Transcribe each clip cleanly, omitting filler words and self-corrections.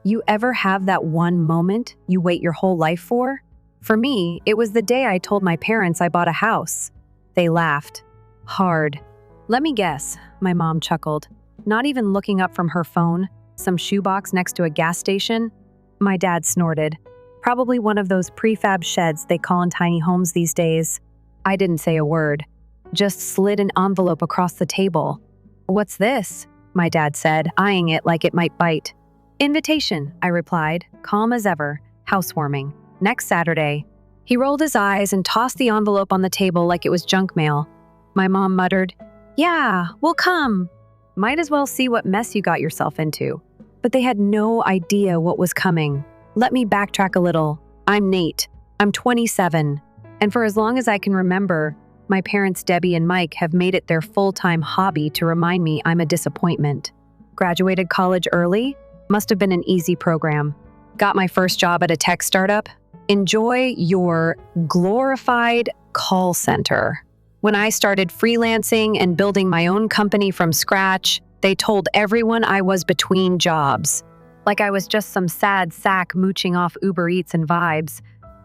You ever have that one moment you wait your whole life for? For me, it was the day I told my parents I bought a house. They laughed. Hard. Let me guess, my mom chuckled. Not even looking up from her phone, some shoebox next to a gas station? My dad snorted. Probably one of those prefab sheds they call in tiny homes these days. I didn't say a word, just slid an envelope across the table. What's this? My dad said, eyeing it like it might bite. Invitation, I replied, calm as ever, housewarming. Next Saturday. He rolled his eyes and tossed the envelope on the table like it was junk mail. My mom muttered, "Yeah, we'll come." Might as well see what mess you got yourself into. But they had no idea what was coming. Let me backtrack a little. I'm Nate. I'm 27. And for as long as I can remember, my parents Debbie and Mike have made it their full-time hobby to remind me I'm a disappointment. Graduated college early? Must have been an easy program. Got my first job at a tech startup? Enjoy your glorified call center. When I started freelancing and building my own company from scratch, they told everyone I was between jobs. Like I was just some sad sack mooching off Uber Eats and vibes.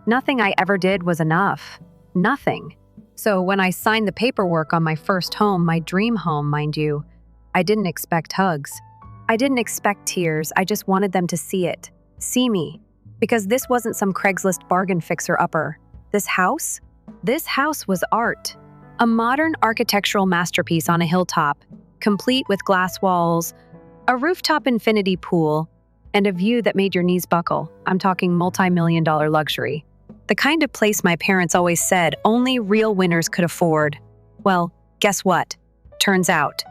Nothing I ever did was enough. Nothing. So when I signed the paperwork on my first home, my dream home, mind you, I didn't expect hugs. I didn't expect tears. I just wanted them to see it. See me. Because this wasn't some Craigslist bargain fixer-upper. This house was art. A modern architectural masterpiece on a hilltop, complete with glass walls, a rooftop infinity pool, and a view that made your knees buckle. I'm talking multi-million-dollar luxury. The kind of place my parents always said only real winners could afford. Well, guess what? Turns out,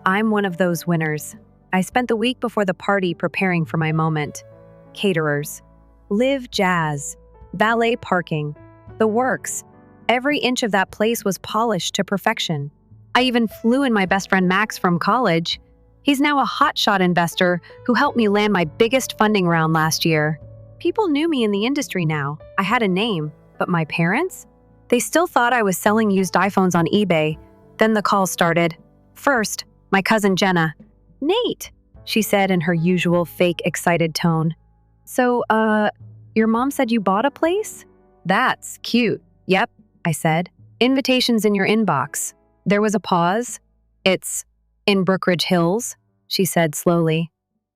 I'm one of those winners. I spent the week before the party preparing for my moment. Caterers, live jazz, valet parking, the works. Every inch of that place was polished to perfection. I even flew in my best friend Max from college. He's now a hotshot investor who helped me land my biggest funding round last year. People knew me in the industry now. I had a name, but my parents? They still thought I was selling used iPhones on eBay. Then the call started. First, my cousin Jenna. "Nate," she said in her usual fake excited tone. "So, your mom said you bought a place?" "That's cute." "Yep," I said. "Invitations in your inbox." There was a pause. "It's in Brookridge Hills," she said slowly.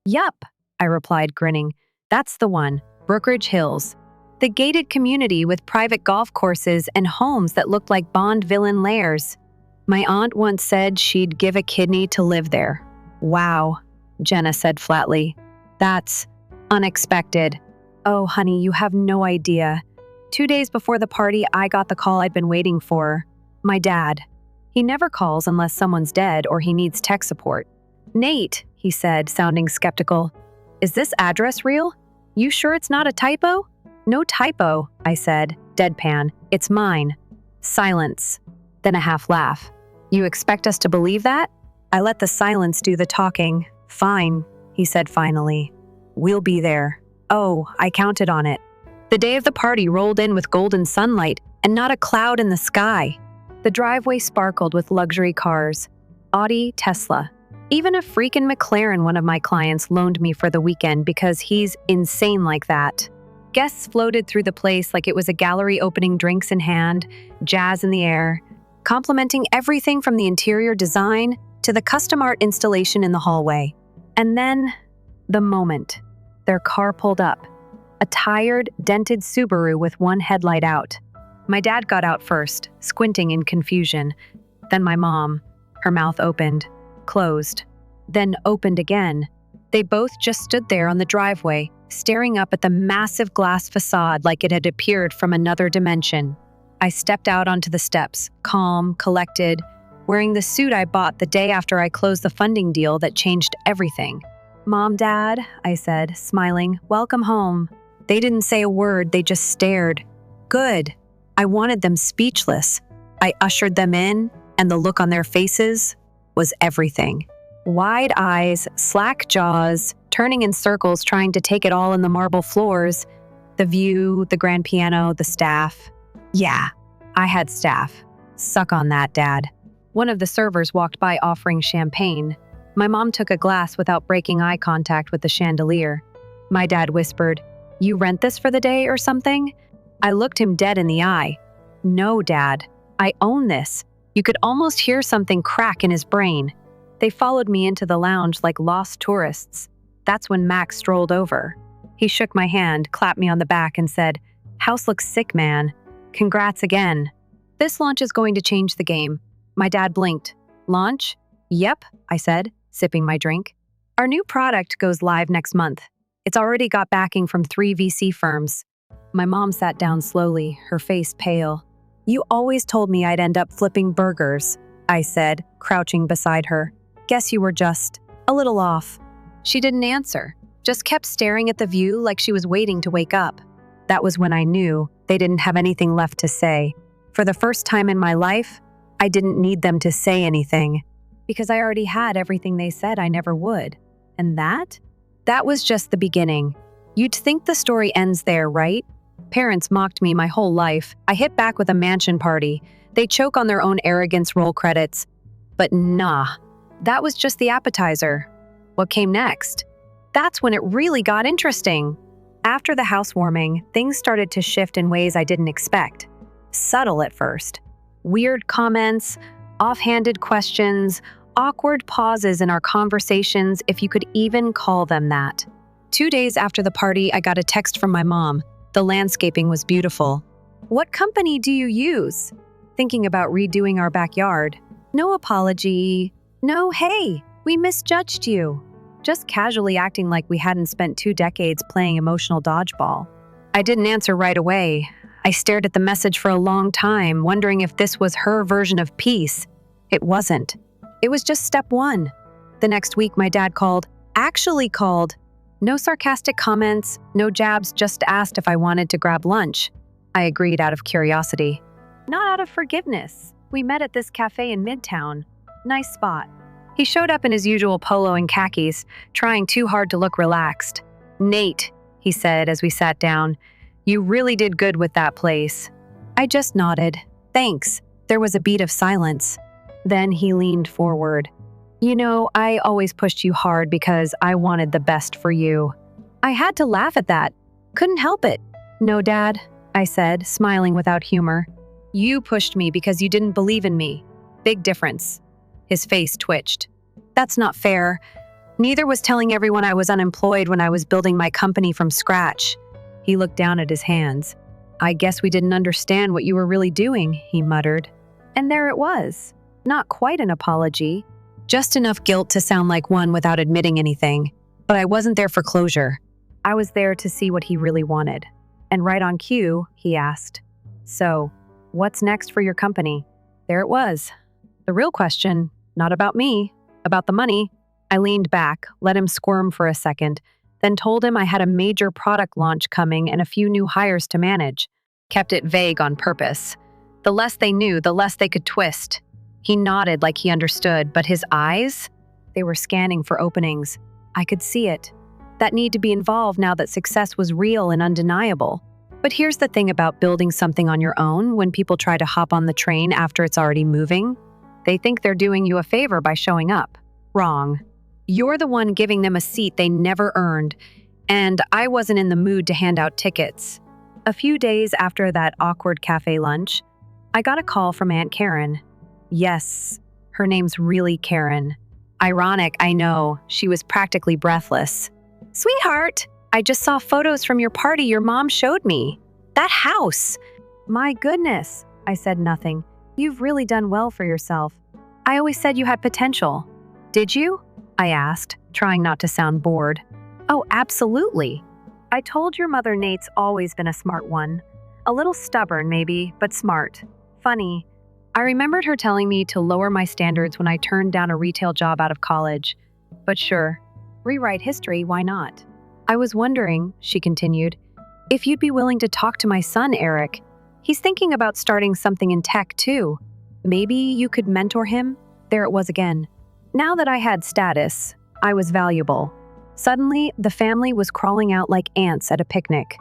"Yup," I replied, grinning. "That's the one, Brookridge Hills. The gated community with private golf courses and homes that looked like Bond villain lairs. My aunt once said she'd give a kidney to live there." "Wow," Jenna said flatly. "That's unexpected." "Oh, honey, you have no idea. 2 days before the party, I got the call I'd been waiting for. My dad. He never calls unless someone's dead or he needs tech support. "Nate," he said, sounding skeptical. "Is this address real? You sure it's not a typo?" "No typo," I said, deadpan. "It's mine." Silence. Then a half laugh. "You expect us to believe that?" I let the silence do the talking. "Fine," he said finally. "We'll be there." Oh, I counted on it. The day of the party rolled in with golden sunlight and not a cloud in the sky. The driveway sparkled with luxury cars. Audi, Tesla. Even a freaking McLaren one of my clients loaned me for the weekend because he's insane like that. Guests floated through the place like it was a gallery opening drinks in hand, jazz in the air, complimenting everything from the interior design to the custom art installation in the hallway. And then, the moment. Their car pulled up. A tired, dented Subaru with one headlight out. My dad got out first, squinting in confusion. Then my mom. Her mouth opened, closed, then opened again. They both just stood there on the driveway, staring up at the massive glass facade like it had appeared from another dimension. I stepped out onto the steps, calm, collected, wearing the suit I bought the day after I closed the funding deal that changed everything. "Mom, Dad," I said, smiling, "welcome home." They didn't say a word, they just stared. Good. I wanted them speechless. I ushered them in, and the look on their faces was everything. Wide eyes, slack jaws, turning in circles trying to take it all in the marble floors. The view, the grand piano, the staff. Yeah, I had staff. Suck on that, Dad. One of the servers walked by offering champagne. My mom took a glass without breaking eye contact with the chandelier. My dad whispered, "You rent this for the day or something?" I looked him dead in the eye. "No, Dad. I own this." You could almost hear something crack in his brain. They followed me into the lounge like lost tourists. That's when Max strolled over. He shook my hand, clapped me on the back, and said, "House looks sick, man. Congrats again. This launch is going to change the game." My dad blinked. "Launch?" "Yep," I said, sipping my drink. "Our new product goes live next month. It's already got backing from 3 VC firms." My mom sat down slowly, her face pale. "You always told me I'd end up flipping burgers," I said, crouching beside her. "Guess you were just a little off." She didn't answer, just kept staring at the view like she was waiting to wake up. That was when I knew they didn't have anything left to say. For the first time in my life, I didn't need them to say anything, because I already had everything they said I never would. And that was just the beginning. You'd think the story ends there, right? Parents mocked me my whole life. I hit back with a mansion party. They choke on their own arrogance, roll credits. But nah, that was just the appetizer. What came next? That's when it really got interesting. After the housewarming, things started to shift in ways I didn't expect. Subtle at first. Weird comments, offhanded questions, awkward pauses in our conversations, if you could even call them that. 2 days after the party, I got a text from my mom. The landscaping was beautiful. "What company do you use?" Thinking about redoing our backyard. No apology. No, "Hey, we misjudged you." Just casually acting like we hadn't spent 2 decades playing emotional dodgeball. I didn't answer right away. I stared at the message for a long time, wondering if this was her version of peace. It wasn't. It was just step 1. The next week, my dad actually called. No sarcastic comments, no jabs, just asked if I wanted to grab lunch. I agreed out of curiosity. Not out of forgiveness. We met at this cafe in Midtown. Nice spot. He showed up in his usual polo and khakis, trying too hard to look relaxed. "Nate," he said as we sat down, "you really did good with that place." I just nodded. "Thanks." There was a beat of silence. Then he leaned forward. "You know, I always pushed you hard because I wanted the best for you." I had to laugh at that. Couldn't help it. "No, Dad," I said, smiling without humor. "You pushed me because you didn't believe in me. Big difference." His face twitched. "That's not fair. Neither was telling everyone I was unemployed when I was building my company from scratch." He looked down at his hands. "I guess we didn't understand what you were really doing," he muttered. And there it was. Not quite an apology. Just enough guilt to sound like one without admitting anything. But I wasn't there for closure. I was there to see what he really wanted. And right on cue, he asked, "So, what's next for your company?" There it was. The real question, not about me, about the money. I leaned back, let him squirm for a second, then told him I had a major product launch coming and a few new hires to manage. Kept it vague on purpose. The less they knew, the less they could twist. He nodded like he understood, but his eyes, they were scanning for openings. I could see it. That need to be involved now that success was real and undeniable. But here's the thing about building something on your own when people try to hop on the train after it's already moving. They think they're doing you a favor by showing up. Wrong. You're the one giving them a seat they never earned, and I wasn't in the mood to hand out tickets. A few days after that awkward cafe lunch, I got a call from Aunt Karen. Yes, her name's really Karen. Ironic, I know. She was practically breathless. "Sweetheart, I just saw photos from your party your mom showed me. That house." "My goodness," I said nothing. "You've really done well for yourself. I always said you had potential." "Did you?" I asked, trying not to sound bored. "Oh, absolutely. I told your mother Nate's always been a smart one. A little stubborn, maybe, but smart. Funny. I remembered her telling me to lower my standards when I turned down a retail job out of college. But sure, rewrite history, why not? I was wondering," she continued, "if you'd be willing to talk to my son, Eric. He's thinking about starting something in tech, too. Maybe you could mentor him?" There it was again. Now that I had status, I was valuable. Suddenly, the family was crawling out like ants at a picnic.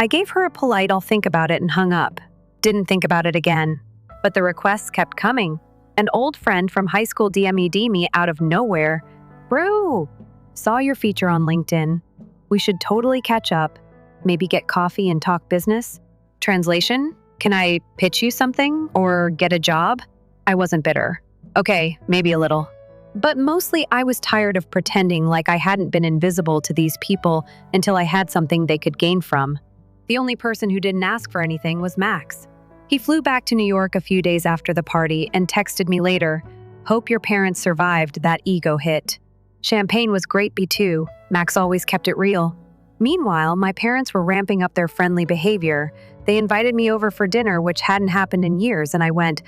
I gave her a polite "I'll think about it" and hung up. Didn't think about it again. But the requests kept coming. An old friend from high school DM'd me out of nowhere. "Brew, saw your feature on LinkedIn. We should totally catch up, maybe get coffee and talk business. Translation? Can I pitch you something or get a job? I wasn't bitter. Okay, maybe a little. But mostly I was tired of pretending like I hadn't been invisible to these people until I had something they could gain from. The only person who didn't ask for anything was Max. He flew back to New York a few days after the party and texted me later, "Hope your parents survived that ego hit." Champagne was great too. Max always kept it real. Meanwhile, my parents were ramping up their friendly behavior. They invited me over for dinner, which hadn't happened in years, and I went,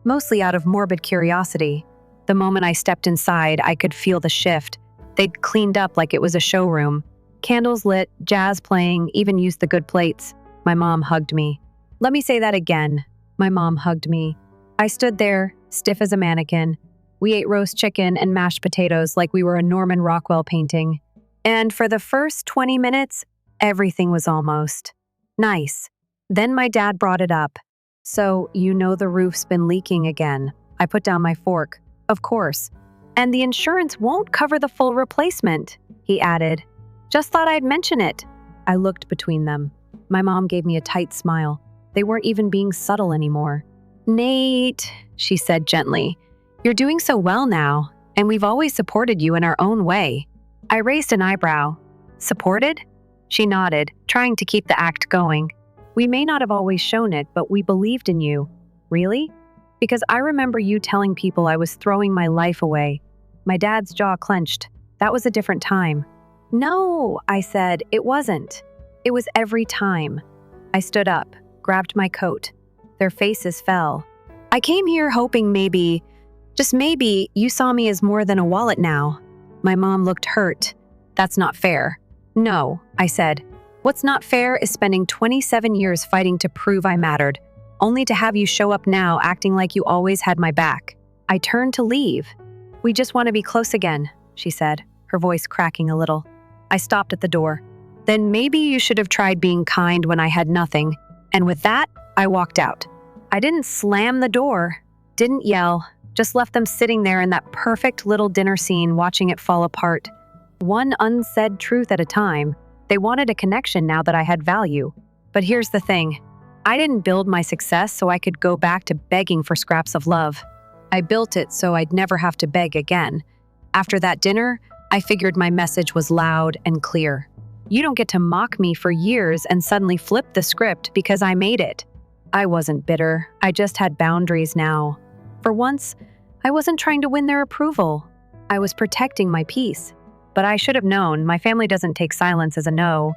mostly out of morbid curiosity. The moment I stepped inside, I could feel the shift. They'd cleaned up like it was a showroom. Candles lit, jazz playing, even used the good plates. My mom hugged me. Let me say that again. My mom hugged me. I stood there, stiff as a mannequin. We ate roast chicken and mashed potatoes like we were a Norman Rockwell painting. And for the first 20 minutes, everything was almost nice. Then my dad brought it up. "So, you know the roof's been leaking again." I put down my fork. "Of course. And the insurance won't cover the full replacement," he added. "Just thought I'd mention it." I looked between them. My mom gave me a tight smile. They weren't even being subtle anymore. "Nate," she said gently, "you're doing so well now, and we've always supported you in our own way." I raised an eyebrow. "Supported?" She nodded, trying to keep the act going. "We may not have always shown it, but we believed in you." "Really?" "Because I remember you telling people I was throwing my life away." My dad's jaw clenched. That was a different time. "No," I said, "it wasn't. It was every time." I stood up, grabbed my coat. Their faces fell. "I came here hoping maybe, just maybe, you saw me as more than a wallet now." My mom looked hurt. "That's not fair." "No," I said. "What's not fair is spending 27 years fighting to prove I mattered, only to have you show up now acting like you always had my back." I turned to leave. "We just want to be close again," she said, her voice cracking a little. I stopped at the door. "Then maybe you should have tried being kind when I had nothing." And with that, I walked out. I didn't slam the door, didn't yell, just left them sitting there in that perfect little dinner scene watching it fall apart. One unsaid truth at a time. They wanted a connection now that I had value. But here's the thing. I didn't build my success so I could go back to begging for scraps of love. I built it so I'd never have to beg again. After that dinner, I figured my message was loud and clear. You don't get to mock me for years and suddenly flip the script because I made it. I wasn't bitter. I just had boundaries now. For once, I wasn't trying to win their approval. I was protecting my peace. But I should have known my family doesn't take silence as a no.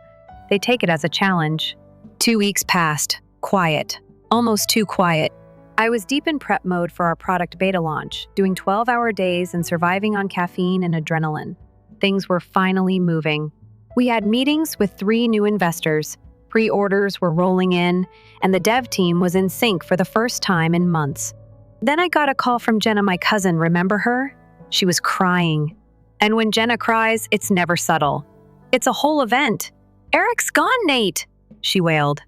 They take it as a challenge. 2 weeks passed. Quiet. Almost too quiet. I was deep in prep mode for our product beta launch, doing 12-hour days and surviving on caffeine and adrenaline. Things were finally moving. We had meetings with 3 new investors. Pre-orders were rolling in, and the dev team was in sync for the first time in months. Then I got a call from Jenna, my cousin. Remember her? She was crying. And when Jenna cries, it's never subtle. It's a whole event. "Eric's gone, Nate," she wailed.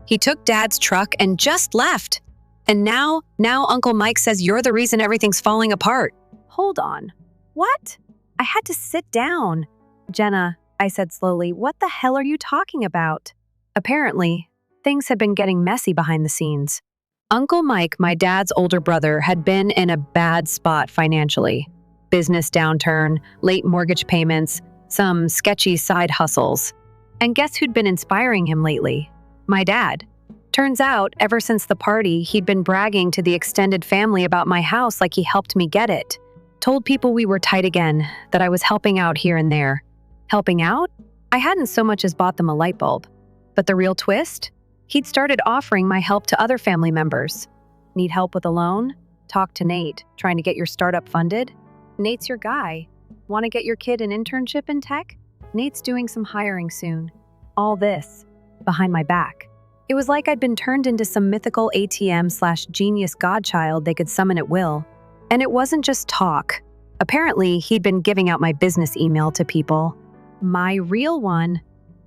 "He took Dad's truck and just left. And now Uncle Mike says you're the reason everything's falling apart." Hold on. What? I had to sit down. "Jenna," I said slowly, "what the hell are you talking about?" Apparently, things had been getting messy behind the scenes. Uncle Mike, my dad's older brother, had been in a bad spot financially. Business downturn, late mortgage payments, some sketchy side hustles. And guess who'd been inspiring him lately? My dad. Turns out, ever since the party, he'd been bragging to the extended family about my house like he helped me get it. Told people we were tight again, that I was helping out here and there. Helping out? I hadn't so much as bought them a light bulb. But the real twist? He'd started offering my help to other family members. Need help with a loan? Talk to Nate. Trying to get your startup funded? Nate's your guy. Want to get your kid an internship in tech? Nate's doing some hiring soon. All this, behind my back. It was like I'd been turned into some mythical ATM/genius godchild they could summon at will. And it wasn't just talk. Apparently, he'd been giving out my business email to people. My real one.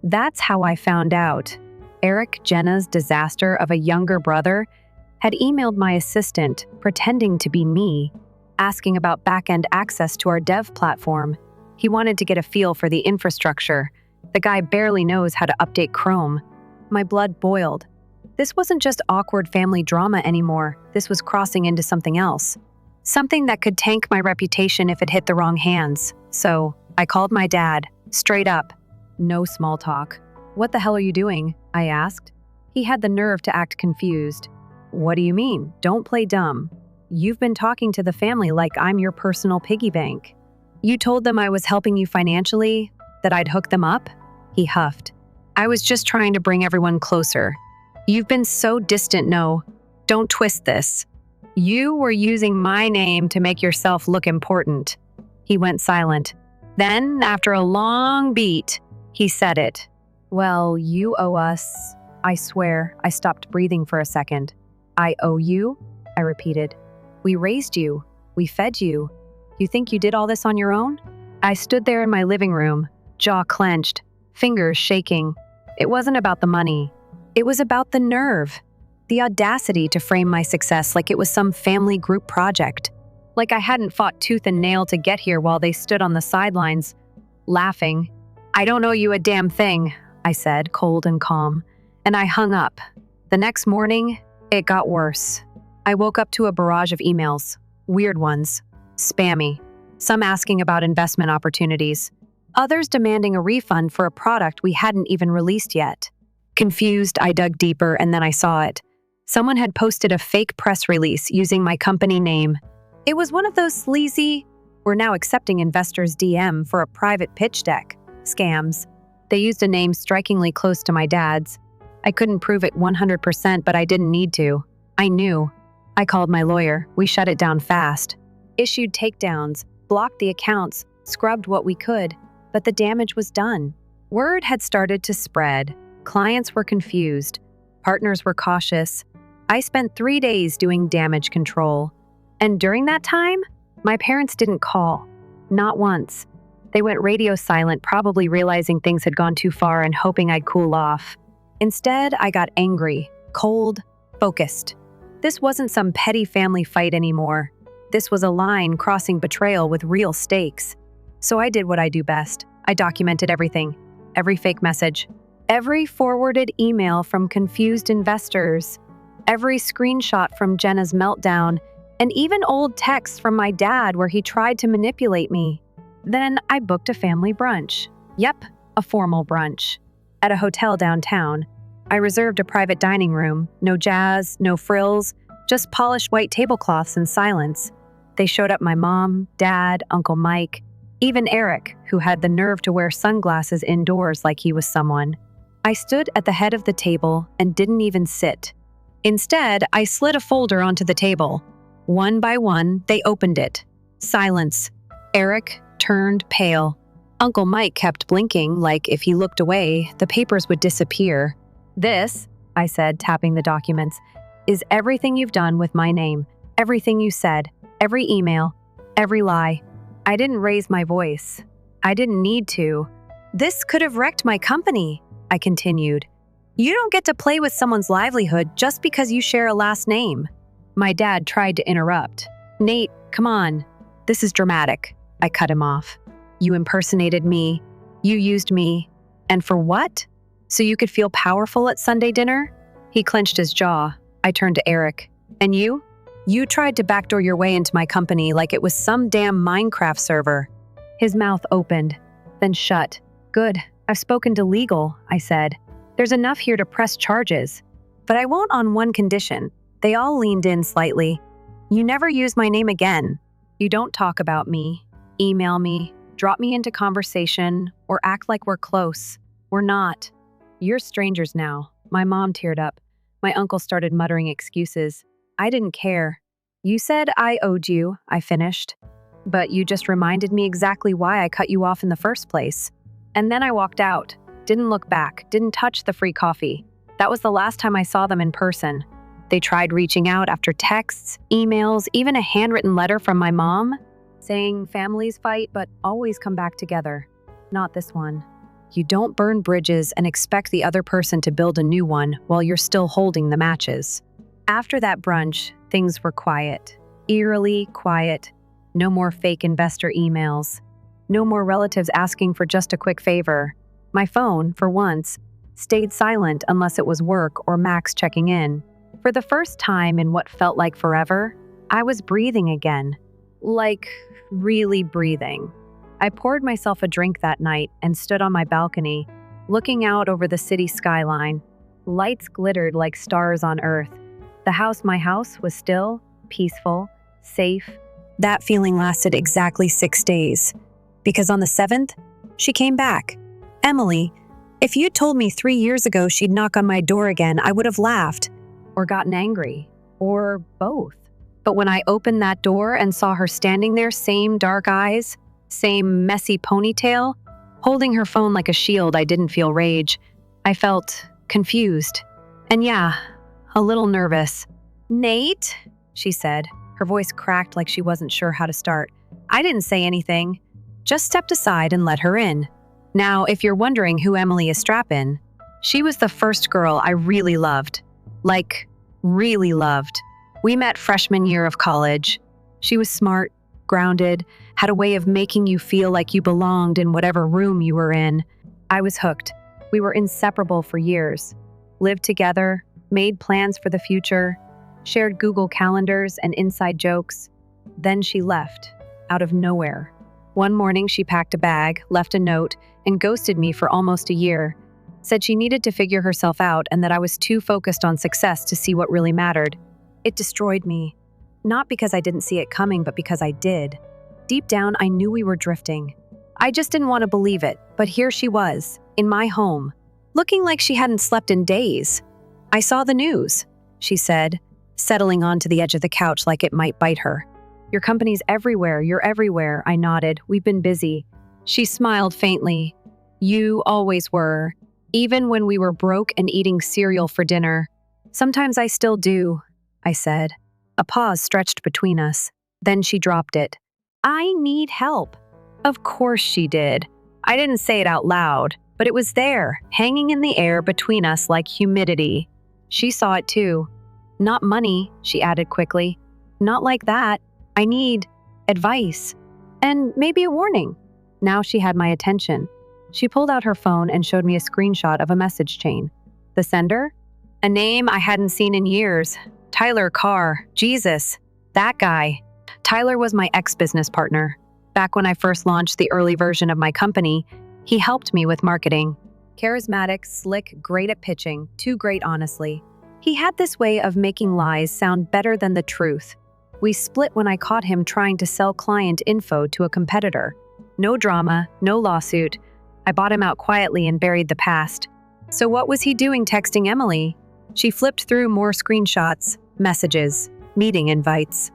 That's how I found out. Eric, Jenna's disaster of a younger brother, had emailed my assistant, pretending to be me, asking about back-end access to our dev platform. He wanted to get a feel for the infrastructure. The guy barely knows how to update Chrome. My blood boiled. This wasn't just awkward family drama anymore. This was crossing into something else. Something that could tank my reputation if it hit the wrong hands. So, I called my dad, straight up. No small talk. "What the hell are you doing?" I asked. He had the nerve to act confused. "What do you mean? Don't play dumb. You've been talking to the family like I'm your personal piggy bank. You told them I was helping you financially, that I'd hook them up?" He huffed. "I was just trying to bring everyone closer. You've been so distant, no. Don't twist this. You were using my name to make yourself look important." He went silent. Then, after a long beat, he said it. "Well, you owe us." I swear, I stopped breathing for a second. "I owe you?" I repeated. "We raised you. We fed you. You think you did all this on your own?" I stood there in my living room, jaw clenched, fingers shaking. It wasn't about the money. It was about the nerve. The audacity to frame my success like it was some family group project. Like I hadn't fought tooth and nail to get here while they stood on the sidelines, laughing. "I don't owe you a damn thing," I said, cold and calm. And I hung up. The next morning, it got worse. I woke up to a barrage of emails. Weird ones. Spammy. Some asking about investment opportunities. Others demanding a refund for a product we hadn't even released yet. Confused, I dug deeper and then I saw it. Someone had posted a fake press release using my company name. It was one of those sleazy, "we're now accepting investors' DM for a private pitch deck" scams. They used a name strikingly close to my dad's. I couldn't prove it 100%, but I didn't need to. I knew. I called my lawyer. We shut it down fast. Issued takedowns, blocked the accounts, scrubbed what we could, but the damage was done. Word had started to spread. Clients were confused. Partners were cautious. I spent 3 days doing damage control. And during that time, my parents didn't call. Not once. They went radio silent, probably realizing things had gone too far and hoping I'd cool off. Instead, I got angry, cold, focused. This wasn't some petty family fight anymore. This was a line crossing betrayal with real stakes. So I did what I do best. I documented everything. Every fake message. Every forwarded email from confused investors. Every screenshot from Jenna's meltdown. And even old texts from my dad where he tried to manipulate me. Then I booked a family brunch. Yep, a formal brunch. At a hotel downtown. I reserved a private dining room. No jazz, no frills, just polished white tablecloths and silence. They showed up my mom, dad, Uncle Mike, even Eric, who had the nerve to wear sunglasses indoors like he was someone. I stood at the head of the table and didn't even sit. Instead, I slid a folder onto the table. One by one, they opened it. Silence. Eric turned pale. Uncle Mike kept blinking like if he looked away, the papers would disappear. "This," I said, tapping the documents, "is everything you've done with my name. Everything you said. Every email. Every lie." I didn't raise my voice. I didn't need to. "This could have wrecked my company," I continued. "You don't get to play with someone's livelihood just because you share a last name." My dad tried to interrupt. "Nate, come on. This is dramatic." I cut him off. "You impersonated me. You used me. And for what? So you could feel powerful at Sunday dinner?" He clenched his jaw. I turned to Eric. "And you? You tried to backdoor your way into my company like it was some damn Minecraft server." His mouth opened, then shut. "Good. I've spoken to legal," I said. "There's enough here to press charges. But I won't on one condition." They all leaned in slightly. "You never use my name again. You don't talk about me, email me, drop me into conversation, or act like we're close. We're not. You're strangers now." My mom teared up. My uncle started muttering excuses. I didn't care. "You said I owed you," I finished. "But you just reminded me exactly why I cut you off in the first place." And then I walked out. Didn't look back, didn't touch the free coffee. That was the last time I saw them in person. They tried reaching out after texts, emails, even a handwritten letter from my mom, saying families fight but always come back together. Not this one. You don't burn bridges and expect the other person to build a new one while you're still holding the matches. After that brunch, things were quiet. Eerily quiet. No more fake investor emails. No more relatives asking for just a quick favor. My phone, for once, stayed silent unless it was work or Max checking in. For the first time in what felt like forever, I was breathing again. Like, really breathing. I poured myself a drink that night and stood on my balcony, looking out over the city skyline. Lights glittered like stars on Earth. My house, was still, peaceful, safe. That feeling lasted exactly 6 days. Because on the 7th, she came back. Emily, if you'd told me 3 years ago she'd knock on my door again, I would have laughed. Or gotten angry. Or both. But when I opened that door and saw her standing there, same dark eyes, same messy ponytail, holding her phone like a shield, I didn't feel rage. I felt confused. And yeah, a little nervous. "Nate," she said. Her voice cracked like she wasn't sure how to start. I didn't say anything, just stepped aside and let her in. Now, if you're wondering who Emily is strappin', she was the first girl I really loved. Like, really loved. We met freshman year of college. She was smart, grounded, had a way of making you feel like you belonged in whatever room you were in. I was hooked. We were inseparable for years. Lived together, made plans for the future, shared Google calendars and inside jokes. Then she left, out of nowhere. One morning she packed a bag, left a note, and ghosted me for almost a year. Said she needed to figure herself out and that I was too focused on success to see what really mattered. It destroyed me. Not because I didn't see it coming, but because I did. Deep down, I knew we were drifting. I just didn't want to believe it, but here she was, in my home, looking like she hadn't slept in days. "I saw the news," she said, settling onto the edge of the couch like it might bite her. "Your company's everywhere, you're everywhere," I nodded. "We've been busy." She smiled faintly. "You always were, even when we were broke and eating cereal for dinner." "Sometimes I still do," I said. A pause stretched between us. Then she dropped it. "I need help." Of course she did. I didn't say it out loud, but it was there, hanging in the air between us like humidity. She saw it too. "Not money," she added quickly. "Not like that. I need advice. And maybe a warning." Now she had my attention. She pulled out her phone and showed me a screenshot of a message chain. The sender? A name I hadn't seen in years. Tyler Carr. Jesus. That guy. Tyler was my ex-business partner. Back when I first launched the early version of my company, he helped me with marketing. Charismatic, slick, great at pitching. Too great, honestly. He had this way of making lies sound better than the truth. We split when I caught him trying to sell client info to a competitor. No drama, no lawsuit. I bought him out quietly and buried the past. So what was he doing texting Emily? She flipped through more screenshots, messages, meeting invites.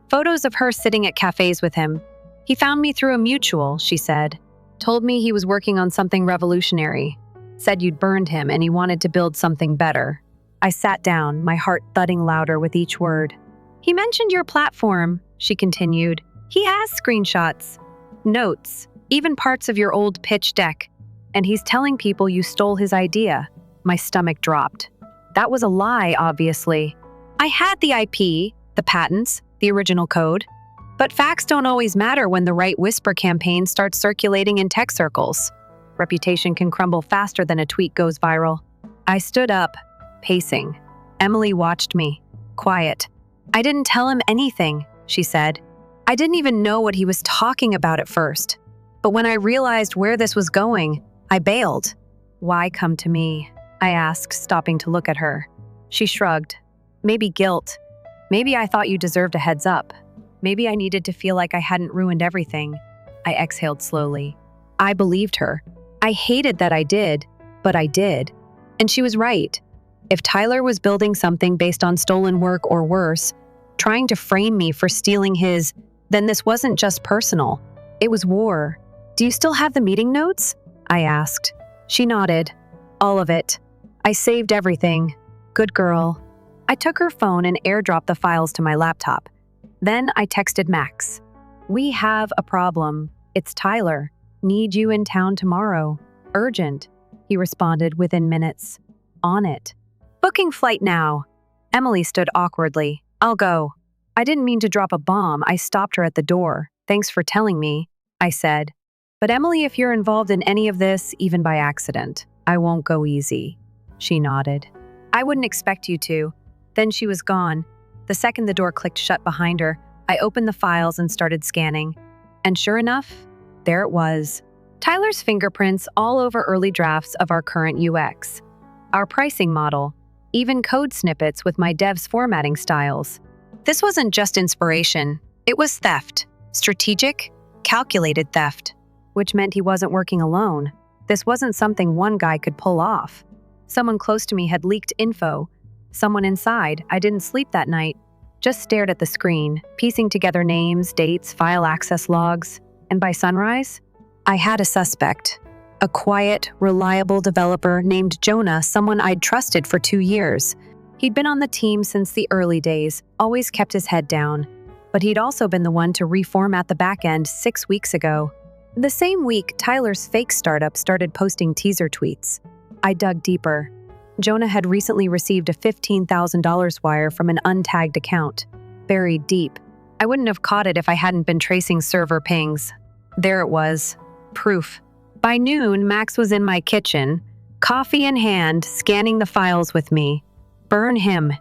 Photos of her sitting at cafes with him. "He found me through a mutual," she said. "Told me he was working on something revolutionary. Said you'd burned him and he wanted to build something better." I sat down, my heart thudding louder with each word. "He mentioned your platform," she continued. "He has screenshots, notes, even parts of your old pitch deck. And he's telling people you stole his idea." My stomach dropped. That was a lie, obviously. I had the IP, the patents, the original code. But facts don't always matter when the right whisper campaign starts circulating in tech circles. Reputation can crumble faster than a tweet goes viral. I stood up, pacing. Emily watched me, quiet. "I didn't tell him anything," she said. "I didn't even know what he was talking about at first. But when I realized where this was going, I bailed." "Why come to me?" I asked, stopping to look at her. She shrugged. "Maybe guilt. Maybe I thought you deserved a heads up. Maybe I needed to feel like I hadn't ruined everything." I exhaled slowly. I believed her. I hated that I did, but I did. And she was right. If Tyler was building something based on stolen work or worse, trying to frame me for stealing his, then this wasn't just personal. It was war. "Do you still have the meeting notes?" I asked. She nodded. "All of it. I saved everything. Good girl." I took her phone and airdropped the files to my laptop. Then I texted Max. "We have a problem. It's Tyler. Need you in town tomorrow. Urgent." He responded within minutes. "On it." "Booking flight now." Emily stood awkwardly. "I'll go." I didn't mean to drop a bomb. I stopped her at the door. "Thanks for telling me," I said. But Emily, if you're involved in any of this, even by accident, I won't go easy. She nodded. I wouldn't expect you to. Then she was gone. The second the door clicked shut behind her, I opened the files and started scanning. And sure enough, there it was. Tyler's fingerprints all over early drafts of our current UX. Our pricing model, even code snippets with my dev's formatting styles. This wasn't just inspiration, it was theft. Strategic, calculated theft. Which meant he wasn't working alone. This wasn't something one guy could pull off. Someone close to me had leaked info. Someone inside, I didn't sleep that night, just stared at the screen, piecing together names, dates, file access logs. And by sunrise, I had a suspect. A quiet, reliable developer named Jonah, someone I'd trusted for 2 years. He'd been on the team since the early days, always kept his head down. But he'd also been the one to reformat the backend 6 weeks ago. The same week, Tyler's fake startup started posting teaser tweets. I dug deeper. Jonah had recently received a $15,000 wire from an untagged account, buried deep. I wouldn't have caught it if I hadn't been tracing server pings. There it was. Proof. By noon, Max was in my kitchen, coffee in hand, scanning the files with me. Burn him,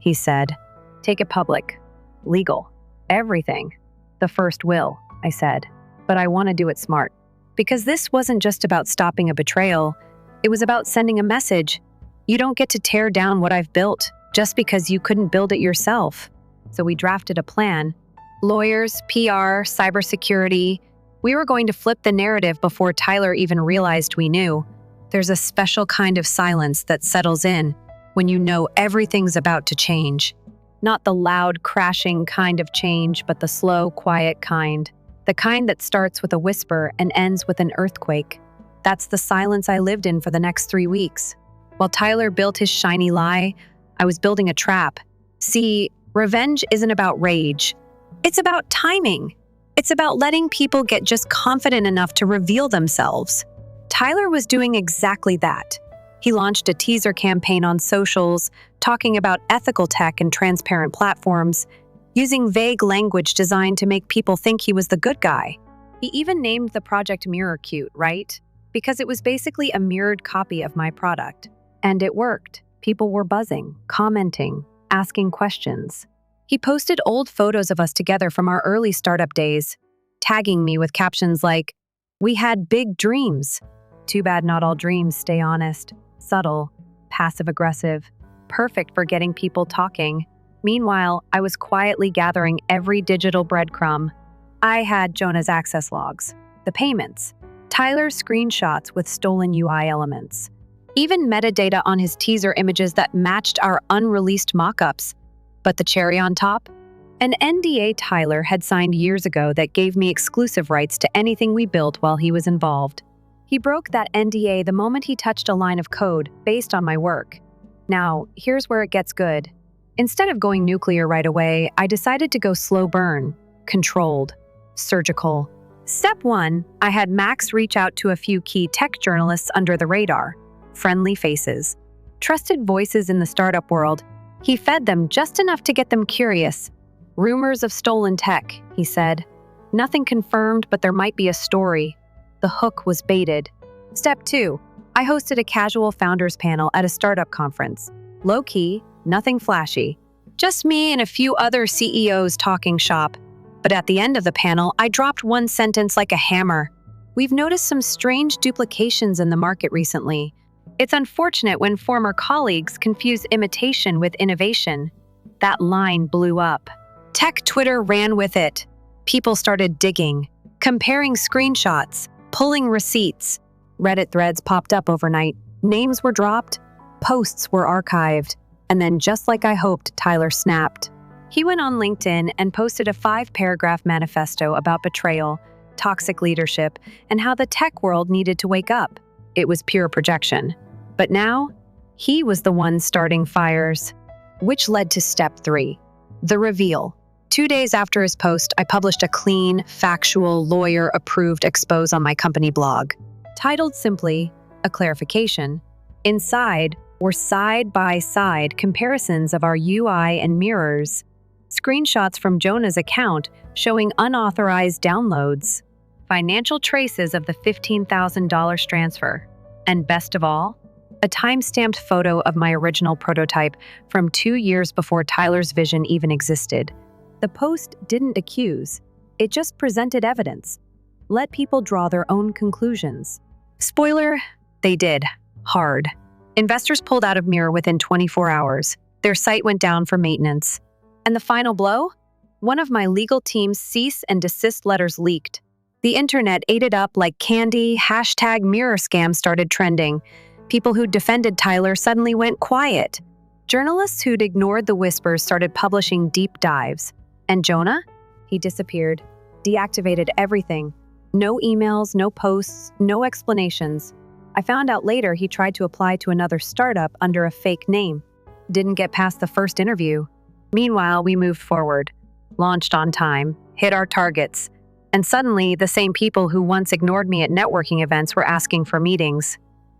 he said. Take it public. Legal. Everything. The first will, I said. But I want to do it smart. Because this wasn't just about stopping a betrayal. It was about sending a message. You don't get to tear down what I've built just because you couldn't build it yourself. So we drafted a plan. Lawyers, PR, cybersecurity. We were going to flip the narrative before Tyler even realized we knew. There's a special kind of silence that settles in when you know everything's about to change. Not the loud, crashing kind of change, but the slow, quiet kind. The kind that starts with a whisper and ends with an earthquake. That's the silence I lived in for the next 3 weeks. While Tyler built his shiny lie, I was building a trap. See, revenge isn't about rage. It's about timing. It's about letting people get just confident enough to reveal themselves. Tyler was doing exactly that. He launched a teaser campaign on socials, talking about ethical tech and transparent platforms, using vague language designed to make people think he was the good guy. He even named the project Mirror Cute, right? Because it was basically a mirrored copy of my product. And it worked. People were buzzing, commenting, asking questions. He posted old photos of us together from our early startup days, tagging me with captions like, "We had big dreams. Too bad not all dreams stay honest, subtle, passive-aggressive, perfect for getting people talking." Meanwhile, I was quietly gathering every digital breadcrumb. I had Jonah's access logs, the payments, Tyler's screenshots with stolen UI elements, even metadata on his teaser images that matched our unreleased mock-ups. But the cherry on top? An NDA Tyler had signed years ago that gave me exclusive rights to anything we built while he was involved. He broke that NDA the moment he touched a line of code based on my work. Now, here's where it gets good. Instead of going nuclear right away, I decided to go slow burn, controlled, surgical. Step 1, I had Max reach out to a few key tech journalists under the radar, friendly faces, trusted voices in the startup world. He fed them just enough to get them curious. Rumors of stolen tech, he said. Nothing confirmed, but there might be a story. The hook was baited. Step 2, I hosted a casual founders panel at a startup conference. Low-key, nothing flashy. Just me and a few other CEOs talking shop. But at the end of the panel, I dropped one sentence like a hammer. We've noticed some strange duplications in the market recently. It's unfortunate when former colleagues confuse imitation with innovation. That line blew up. Tech Twitter ran with it. People started digging, comparing screenshots, pulling receipts. Reddit threads popped up overnight. Names were dropped. Posts were archived. And then, just like I hoped, Tyler snapped. He went on LinkedIn and posted a 5-paragraph manifesto about betrayal, toxic leadership, and how the tech world needed to wake up. It was pure projection. But now, he was the one starting fires. Which led to step 3, the reveal. 2 days after his post, I published a clean, factual, lawyer-approved expose on my company blog, titled simply, "A Clarification." Inside were side-by-side comparisons of our UI and mirrors, screenshots from Jonah's account showing unauthorized downloads, financial traces of the $15,000 transfer. And best of all, a time-stamped photo of my original prototype from 2 years before Tyler's vision even existed. The post didn't accuse, it just presented evidence. Let people draw their own conclusions. Spoiler, they did. Hard. Investors pulled out of Mirror within 24 hours. Their site went down for maintenance. And the final blow? One of my legal team's cease and desist letters leaked. The internet ate it up like candy. #Mirror scam started trending. People who defended Tyler suddenly went quiet. Journalists who'd ignored the whispers started publishing deep dives. And Jonah? He disappeared. Deactivated everything. No emails, no posts, no explanations. I found out later he tried to apply to another startup under a fake name. Didn't get past the first interview. Meanwhile, we moved forward, launched on time, hit our targets, and suddenly the same people who once ignored me at networking events were asking for meetings.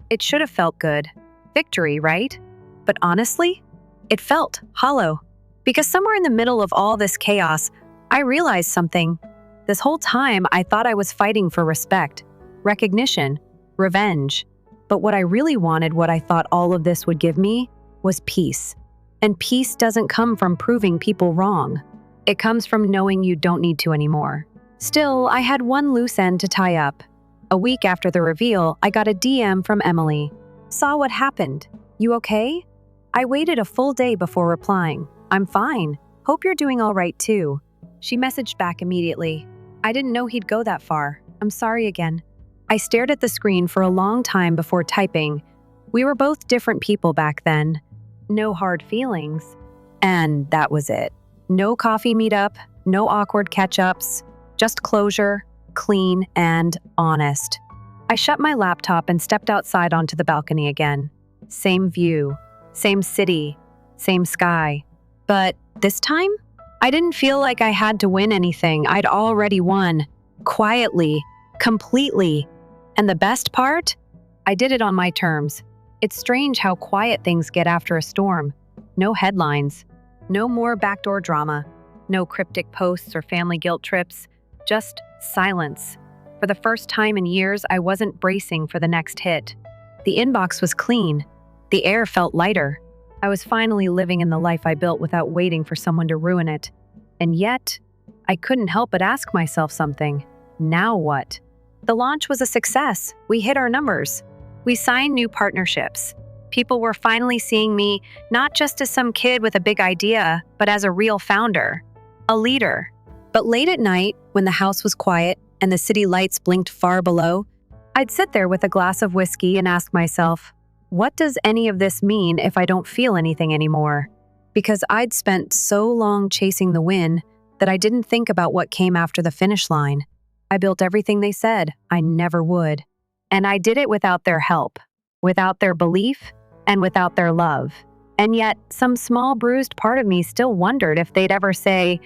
It should have felt good. Victory, right? But honestly, it felt hollow. Because somewhere in the middle of all this chaos, I realized something. This whole time, I thought I was fighting for respect, recognition, revenge. But what I really wanted, what I thought all of this would give me, was peace. And peace doesn't come from proving people wrong. It comes from knowing you don't need to anymore. Still, I had one loose end to tie up. A week after the reveal, I got a DM from Emily. Saw what happened. You okay? I waited a full day before replying. I'm fine. Hope you're doing all right too. She messaged back immediately. I didn't know he'd go that far. I'm sorry again. I stared at the screen for a long time before typing. We were both different people back then. No hard feelings. And that was it. No coffee meetup, no awkward catch-ups, just closure, clean and honest. I shut my laptop and stepped outside onto the balcony again. Same view, same city, same sky. But this time, I didn't feel like I had to win anything. I'd already won. Quietly, completely. And the best part? I did it on my terms. It's strange how quiet things get after a storm. No headlines. No more backdoor drama. No cryptic posts or family guilt trips. Just silence. For the first time in years, I wasn't bracing for the next hit. The inbox was clean. The air felt lighter. I was finally living in the life I built without waiting for someone to ruin it. And yet, I couldn't help but ask myself something. Now what? The launch was a success. We hit our numbers. We signed new partnerships. People were finally seeing me not just as some kid with a big idea, but as a real founder, a leader. But late at night, when the house was quiet and the city lights blinked far below, I'd sit there with a glass of whiskey and ask myself, what does any of this mean if I don't feel anything anymore? Because I'd spent so long chasing the win that I didn't think about what came after the finish line. I built everything they said I never would. And I did it without their help, without their belief, and without their love. And yet, some small bruised part of me still wondered if they'd ever say,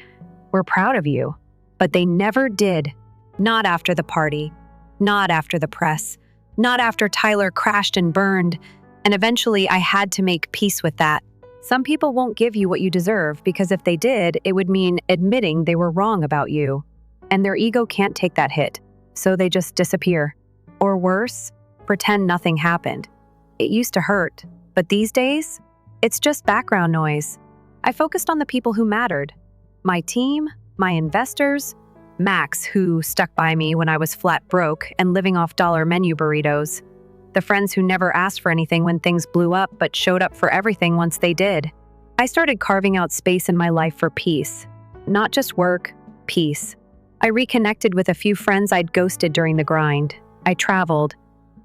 we're proud of you. But they never did. Not after the party. Not after the press. Not after Tyler crashed and burned. And eventually, I had to make peace with that. Some people won't give you what you deserve because if they did, it would mean admitting they were wrong about you. And their ego can't take that hit, so they just disappear. Or worse, pretend nothing happened. It used to hurt, but these days, it's just background noise. I focused on the people who mattered. My team, my investors, Max, who stuck by me when I was flat broke and living off dollar menu burritos. The friends who never asked for anything when things blew up but showed up for everything once they did. I started carving out space in my life for peace. Not just work, peace. I reconnected with a few friends I'd ghosted during the grind. I traveled,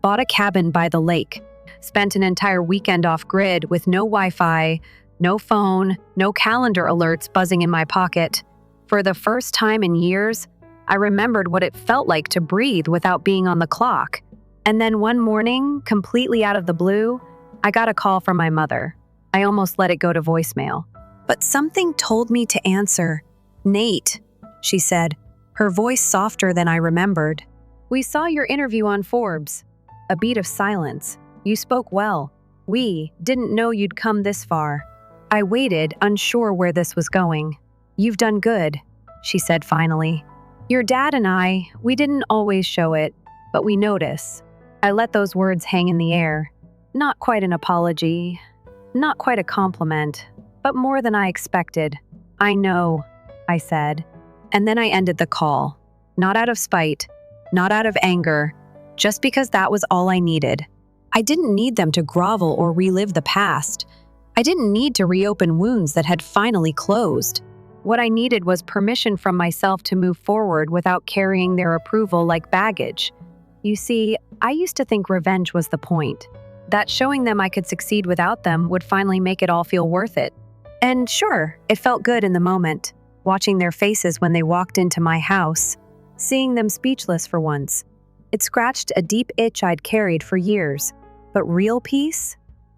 bought a cabin by the lake, spent an entire weekend off-grid with no Wi-Fi, no phone, no calendar alerts buzzing in my pocket. For the first time in years, I remembered what it felt like to breathe without being on the clock. And then one morning, completely out of the blue, I got a call from my mother. I almost let it go to voicemail. But something told me to answer. Nate, she said, her voice softer than I remembered. We saw your interview on Forbes. A beat of silence. You spoke well. We didn't know you'd come this far. I waited, unsure where this was going. You've done good, she said finally. Your dad and we didn't always show it, but we notice. I let those words hang in the air. Not quite an apology, not quite a compliment, but more than I expected. I know, I said. And then I ended the call. Not out of spite, not out of anger, just because that was all I needed. I didn't need them to grovel or relive the past. I didn't need to reopen wounds that had finally closed. What I needed was permission from myself to move forward without carrying their approval like baggage. You see, I used to think revenge was the point, that showing them I could succeed without them would finally make it all feel worth it. And sure, it felt good in the moment, watching their faces when they walked into my house, seeing them speechless for once. It scratched a deep itch I'd carried for years. But real peace?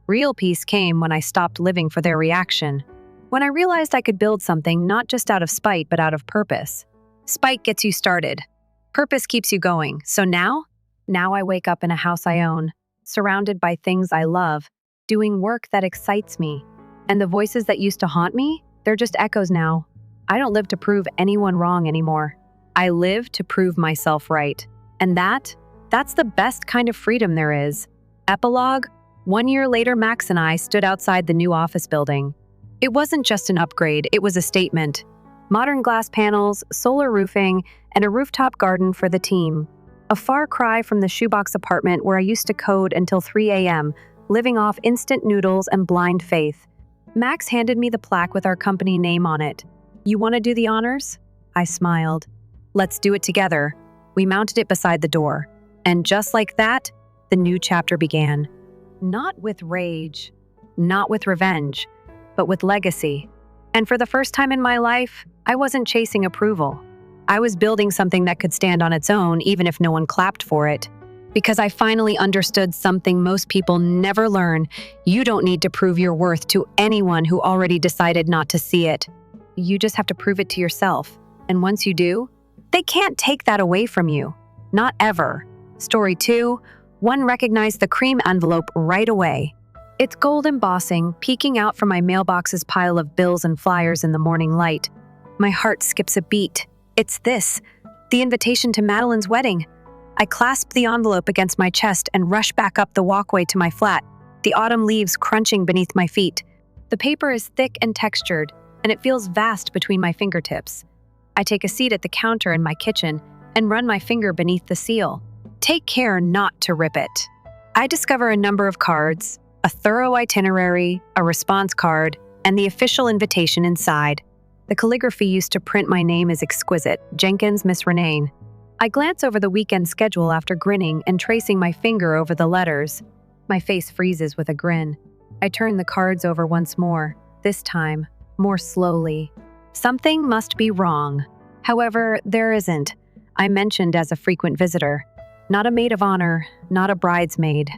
Real peace came when I stopped living for their reaction. When I realized I could build something not just out of spite, but out of purpose. Spite gets you started. Purpose keeps you going. So now I wake up in a house I own, surrounded by things I love, doing work that excites me. And the voices that used to haunt me, they're just echoes now. I don't live to prove anyone wrong anymore. I live to prove myself right. And that's the best kind of freedom there is. Epilogue, 1 year later, Max and I stood outside the new office building. It wasn't just an upgrade, it was a statement. Modern glass panels, solar roofing, and a rooftop garden for the team. A far cry from the shoebox apartment where I used to code until 3 a.m., living off instant noodles and blind faith. Max handed me the plaque with our company name on it. You want to do the honors? I smiled. Let's do it together. We mounted it beside the door. And just like that, the new chapter began. Not with rage, not with revenge, but with legacy. And for the first time in my life, I wasn't chasing approval. I was building something that could stand on its own even if no one clapped for it. Because I finally understood something most people never learn. You don't need to prove your worth to anyone who already decided not to see it. You just have to prove it to yourself. And once you do, they can't take that away from you. Not ever. Story 2, one recognized the cream envelope right away. Its gold embossing peeking out from my mailbox's pile of bills and flyers in the morning light. My heart skips a beat. It's this, the invitation to Madeline's wedding. I clasp the envelope against my chest and rush back up the walkway to my flat, the autumn leaves crunching beneath my feet. The paper is thick and textured, and it feels vast between my fingertips. I take a seat at the counter in my kitchen and run my finger beneath the seal. Take care not to rip it. I discover a number of cards, a thorough itinerary, a response card, and the official invitation inside. The calligraphy used to print my name is exquisite, Jenkins, Miss Renane. I glance over the weekend schedule after grinning and tracing my finger over the letters. My face freezes with a grin. I turn the cards over once more, this time, more slowly. Something must be wrong. However, there isn't. I'm mentioned as a frequent visitor. Not a maid of honor, not a bridesmaid.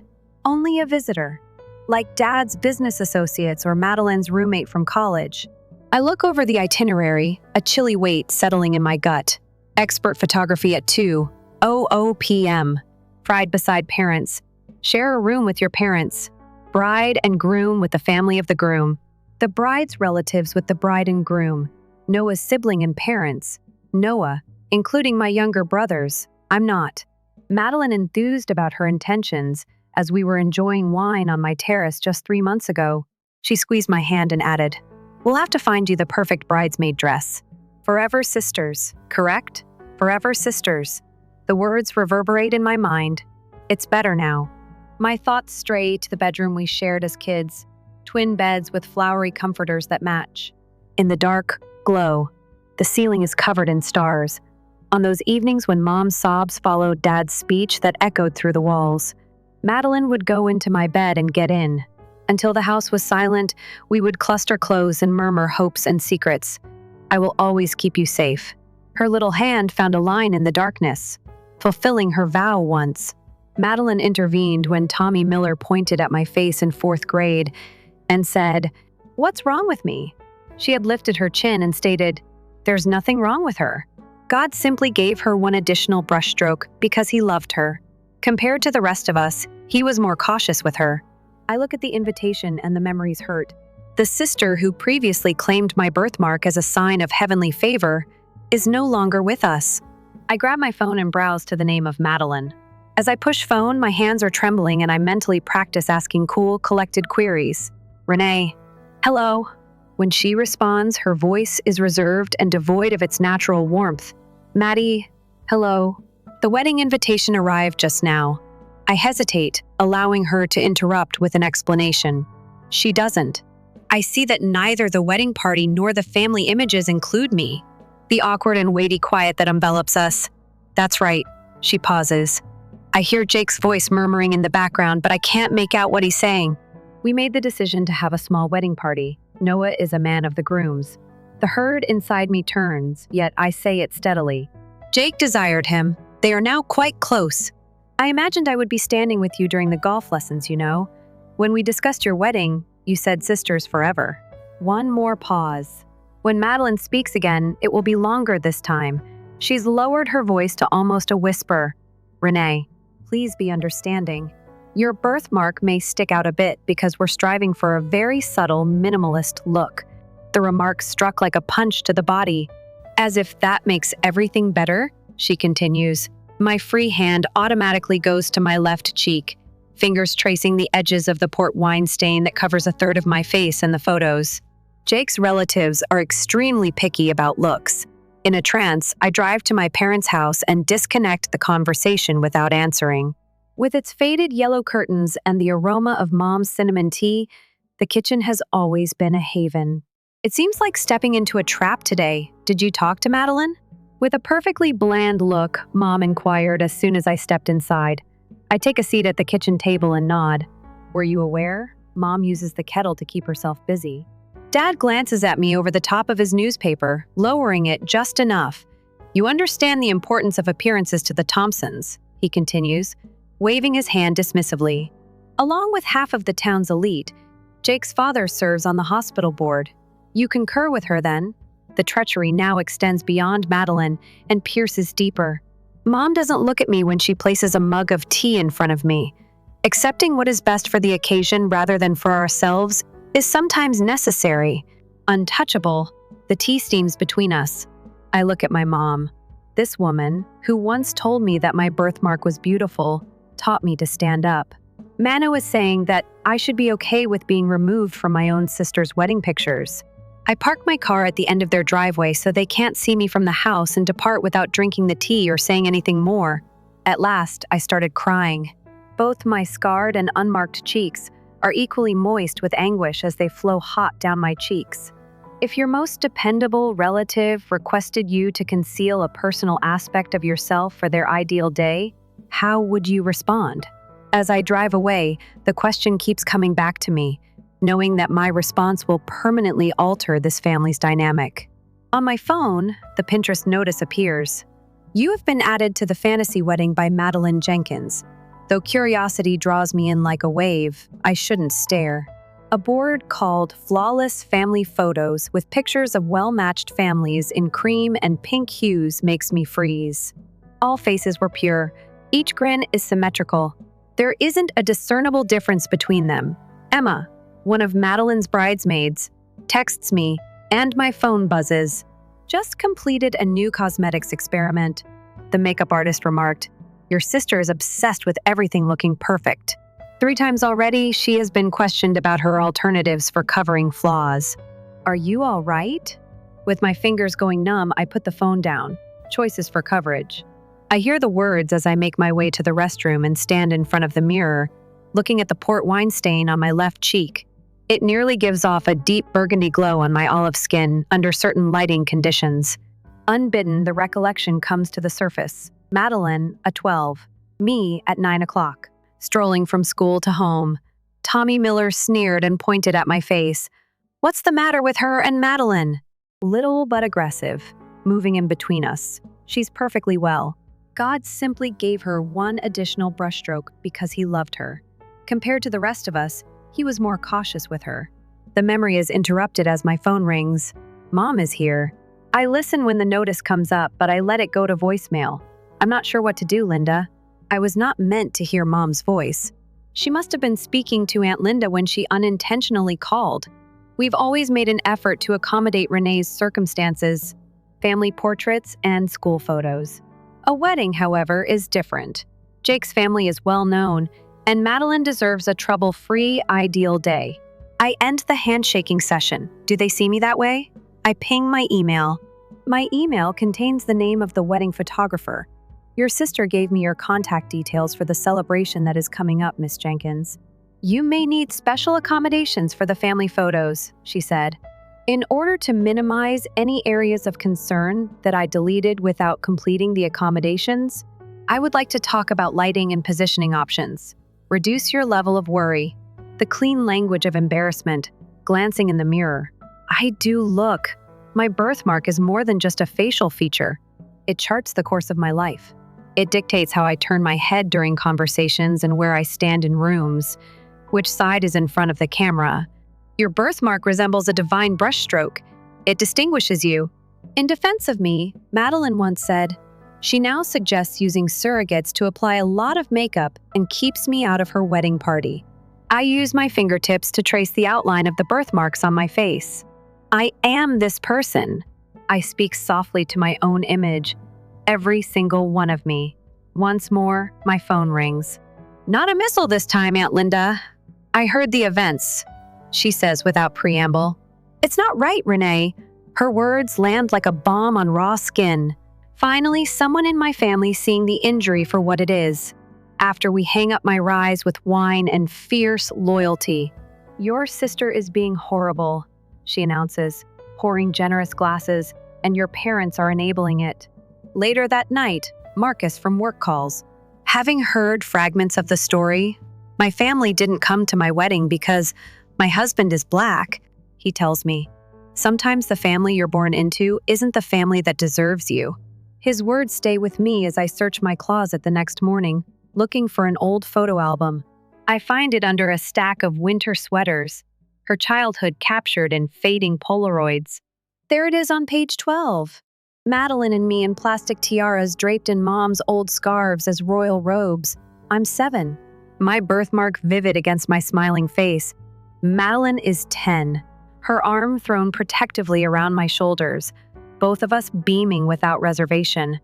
Only a visitor. Like Dad's business associates or Madeline's roommate from college. I look over the itinerary, a chilly weight settling in my gut. Expert photography at 2:00 p.m. Fried beside parents. Share a room with your parents. Bride and groom with the family of the groom. The bride's relatives with the bride and groom. Noah's sibling and parents. Noah, including my younger brothers. I'm not. Madeline enthused about her intentions as we were enjoying wine on my terrace just 3 months ago. She squeezed my hand and added, "We'll have to find you the perfect bridesmaid dress. Forever sisters, correct? Forever sisters." The words reverberate in my mind. It's better now. My thoughts stray to the bedroom we shared as kids, twin beds with flowery comforters that match. In the dark glow, the ceiling is covered in stars. On those evenings when Mom's sobs followed Dad's speech that echoed through the walls, Madeline would go into my bed and get in. Until the house was silent, we would cluster close and murmur hopes and secrets. "I will always keep you safe." Her little hand found a line in the darkness, fulfilling her vow once. Madeline intervened when Tommy Miller pointed at my face in 4th grade and said, "What's wrong with me?" She had lifted her chin and stated, "There's nothing wrong with her." God simply gave her one additional brushstroke because he loved her. Compared to the rest of us, he was more cautious with her. I look at the invitation and the memories hurt. The sister who previously claimed my birthmark as a sign of heavenly favor is no longer with us. I grab my phone and browse to the name of Madeline. As I push phone, my hands are trembling and I mentally practice asking cool, collected queries. Renee, hello. When she responds, her voice is reserved and devoid of its natural warmth. Maddie, hello. The wedding invitation arrived just now. I hesitate, allowing her to interrupt with an explanation. She doesn't. I see that neither the wedding party nor the family images include me. The awkward and weighty quiet that envelops us. That's right, she pauses. I hear Jake's voice murmuring in the background, but I can't make out what he's saying. We made the decision to have a small wedding party. Noah is a man of the grooms. The herd inside me turns, yet I say it steadily. Jake desired him. They are now quite close. I imagined I would be standing with you during the golf lessons, you know. When we discussed your wedding, you said sisters forever. One more pause. When Madeline speaks again, it will be longer this time. She's lowered her voice to almost a whisper. Renee, please be understanding. Your birthmark may stick out a bit because we're striving for a very subtle, minimalist look. The remark struck like a punch to the body. As if that makes everything better, she continues. My free hand automatically goes to my left cheek, fingers tracing the edges of the port wine stain that covers a third of my face in the photos. Jake's relatives are extremely picky about looks. In a trance, I drive to my parents' house and disconnect the conversation without answering. With its faded yellow curtains and the aroma of Mom's cinnamon tea, the kitchen has always been a haven. It seems like stepping into a trap today. Did you talk to Madeline? With a perfectly bland look, Mom inquired as soon as I stepped inside. I take a seat at the kitchen table and nod. Were you aware? Mom uses the kettle to keep herself busy. Dad glances at me over the top of his newspaper, lowering it just enough. You understand the importance of appearances to the Thompsons, he continues, waving his hand dismissively. Along with half of the town's elite, Jake's father serves on the hospital board. You concur with her then? The treachery now extends beyond Madeline and pierces deeper. Mom doesn't look at me when she places a mug of tea in front of me. Accepting what is best for the occasion rather than for ourselves is sometimes necessary. Untouchable, the tea steams between us. I look at my mom. This woman, who once told me that my birthmark was beautiful, taught me to stand up. Mano is saying that I should be okay with being removed from my own sister's wedding pictures. I park my car at the end of their driveway so they can't see me from the house and depart without drinking the tea or saying anything more. At last, I started crying. Both my scarred and unmarked cheeks are equally moist with anguish as they flow hot down my cheeks. If your most dependable relative requested you to conceal a personal aspect of yourself for their ideal day, how would you respond? As I drive away, the question keeps coming back to me, knowing that my response will permanently alter this family's dynamic. On my phone, the Pinterest notice appears. You have been added to the fantasy wedding by Madeline Jenkins. Though curiosity draws me in like a wave, I shouldn't stare. A board called Flawless Family Photos with pictures of well-matched families in cream and pink hues makes me freeze. All faces were pure. Each grin is symmetrical. There isn't a discernible difference between them. Emma, one of Madeline's bridesmaids, texts me, and my phone buzzes. Just completed a new cosmetics experiment. The makeup artist remarked, your sister is obsessed with everything looking perfect. 3 times already, she has been questioned about her alternatives for covering flaws. Are you all right? With my fingers going numb, I put the phone down. Choices for coverage. I hear the words as I make my way to the restroom and stand in front of the mirror, looking at the port wine stain on my left cheek. It nearly gives off a deep burgundy glow on my olive skin under certain lighting conditions. Unbidden, the recollection comes to the surface. Madeline at 12, me at 9 o'clock. Strolling from school to home. Tommy Miller sneered and pointed at my face. What's the matter with her and Madeline? Little but aggressive, moving in between us. She's perfectly well. God simply gave her one additional brushstroke because he loved her. Compared to the rest of us, he was more cautious with her. The memory is interrupted as my phone rings. Mom is here. I listen when the notice comes up, but I let it go to voicemail. I'm not sure what to do, Linda. I was not meant to hear Mom's voice. She must have been speaking to Aunt Linda when she unintentionally called. We've always made an effort to accommodate Renee's circumstances, family portraits, and school photos. A wedding, however, is different. Jake's family is well known, and Madeline deserves a trouble-free, ideal day. I end the handshaking session. Do they see me that way? I ping my email. My email contains the name of the wedding photographer. Your sister gave me your contact details for the celebration that is coming up, Miss Jenkins. You may need special accommodations for the family photos, she said. In order to minimize any areas of concern that I deleted without completing the accommodations, I would like to talk about lighting and positioning options. Reduce your level of worry. The clean language of embarrassment, glancing in the mirror. I do look. My birthmark is more than just a facial feature. It charts the course of my life. It dictates how I turn my head during conversations and where I stand in rooms, which side is in front of the camera. Your birthmark resembles a divine brushstroke. It distinguishes you. In defense of me, Madeline once said, she now suggests using surrogates to apply a lot of makeup and keeps me out of her wedding party. I use my fingertips to trace the outline of the birthmarks on my face. I am this person. I speak softly to my own image, every single one of me. Once more, my phone rings. Not a missile this time, Aunt Linda. I heard the events, she says without preamble. It's not right, Renee. Her words land like a bomb on raw skin. Finally, someone in my family seeing the injury for what it is. After we hang up my rise with wine and fierce loyalty. Your sister is being horrible, she announces, pouring generous glasses, and your parents are enabling it. Later that night, Marcus from work calls. Having heard fragments of the story, my family didn't come to my wedding because my husband is black, he tells me. Sometimes the family you're born into isn't the family that deserves you. His words stay with me as I search my closet the next morning, looking for an old photo album. I find it under a stack of winter sweaters, her childhood captured in fading Polaroids. There it is on page 12. Madeline and me in plastic tiaras draped in Mom's old scarves as royal robes. I'm 7. My birthmark vivid against my smiling face. Madeline is 10, her arm thrown protectively around my shoulders, both of us beaming without reservation.